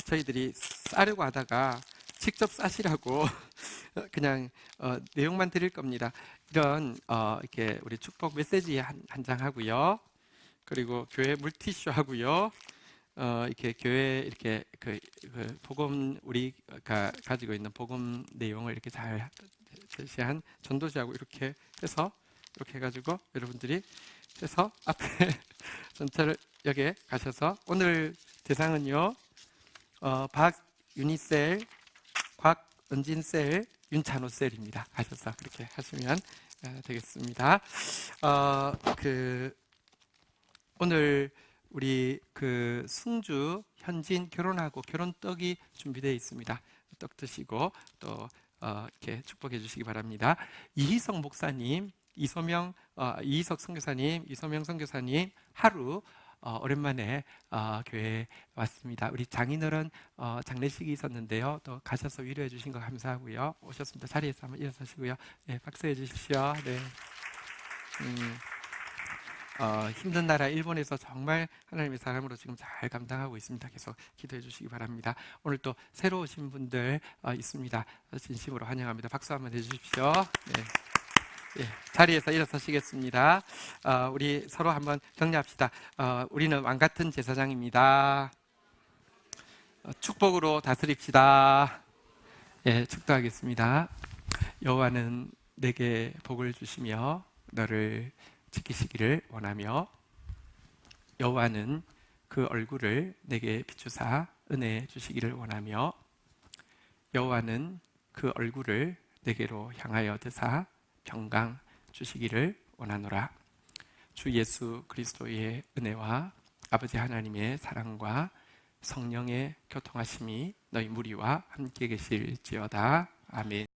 저희들이 싸려고 하다가 직접 싸시라고 그냥 내용만 드릴 겁니다. 이런 이렇게 우리 축복 메시지 한 장 하고요. 그리고 교회 물티슈 하고요. 이렇게 교회 이렇게 그 복음, 우리가 가지고 있는 복음 내용을 이렇게 잘 제시한 전도지하고 이렇게 해서, 이렇게 해가지고 여러분들이 해서 앞에 전철역에 가셔서, 오늘 대상은요 박윤희셀, 곽은진셀, 윤찬호셀입니다. 가셔서 그렇게 하시면 되겠습니다. 오늘 우리 그 승주 현진 결혼하고 결혼떡이 준비되어 있습니다. 떡 드시고 또 이렇게 축복해 주시기 바랍니다. 이희석 목사님, 이희석 선교사님, 이소명 선교사님 하루 오랜만에 교회에 왔습니다. 우리 장인어른 장례식이 있었는데요. 또 가셔서 위로해 주신 거 감사하고요. 오셨습니다. 자리에서 한번 일어서시고요. 네, 박수해 주십시오. 네. 힘든 나라 일본에서 정말 하나님의 사람으로 지금 잘 감당하고 있습니다. 계속 기도해 주시기 바랍니다. 오늘 또 새로 오신 분들 있습니다. 진심으로 환영합니다. 박수 한번 해주십시오. 네. 예, 자리에서 일어서시겠습니다. 우리 서로 한번 격려합시다. 우리는 왕같은 제사장입니다. 축복으로 다스립시다. 예, 축도하겠습니다. 여호와는 내게 복을 주시며 너를 지키시기를 원하며 여호와는 그 얼굴을 내게 비추사 은혜 주시기를 원하며 여호와는 그 얼굴을 내게로 향하여 드사 평강 주시기를 원하노라. 주 예수 그리스도의 은혜와 아버지 하나님의 사랑과 성령의 교통하심이 너희 무리와 함께 계실지어다. 아멘.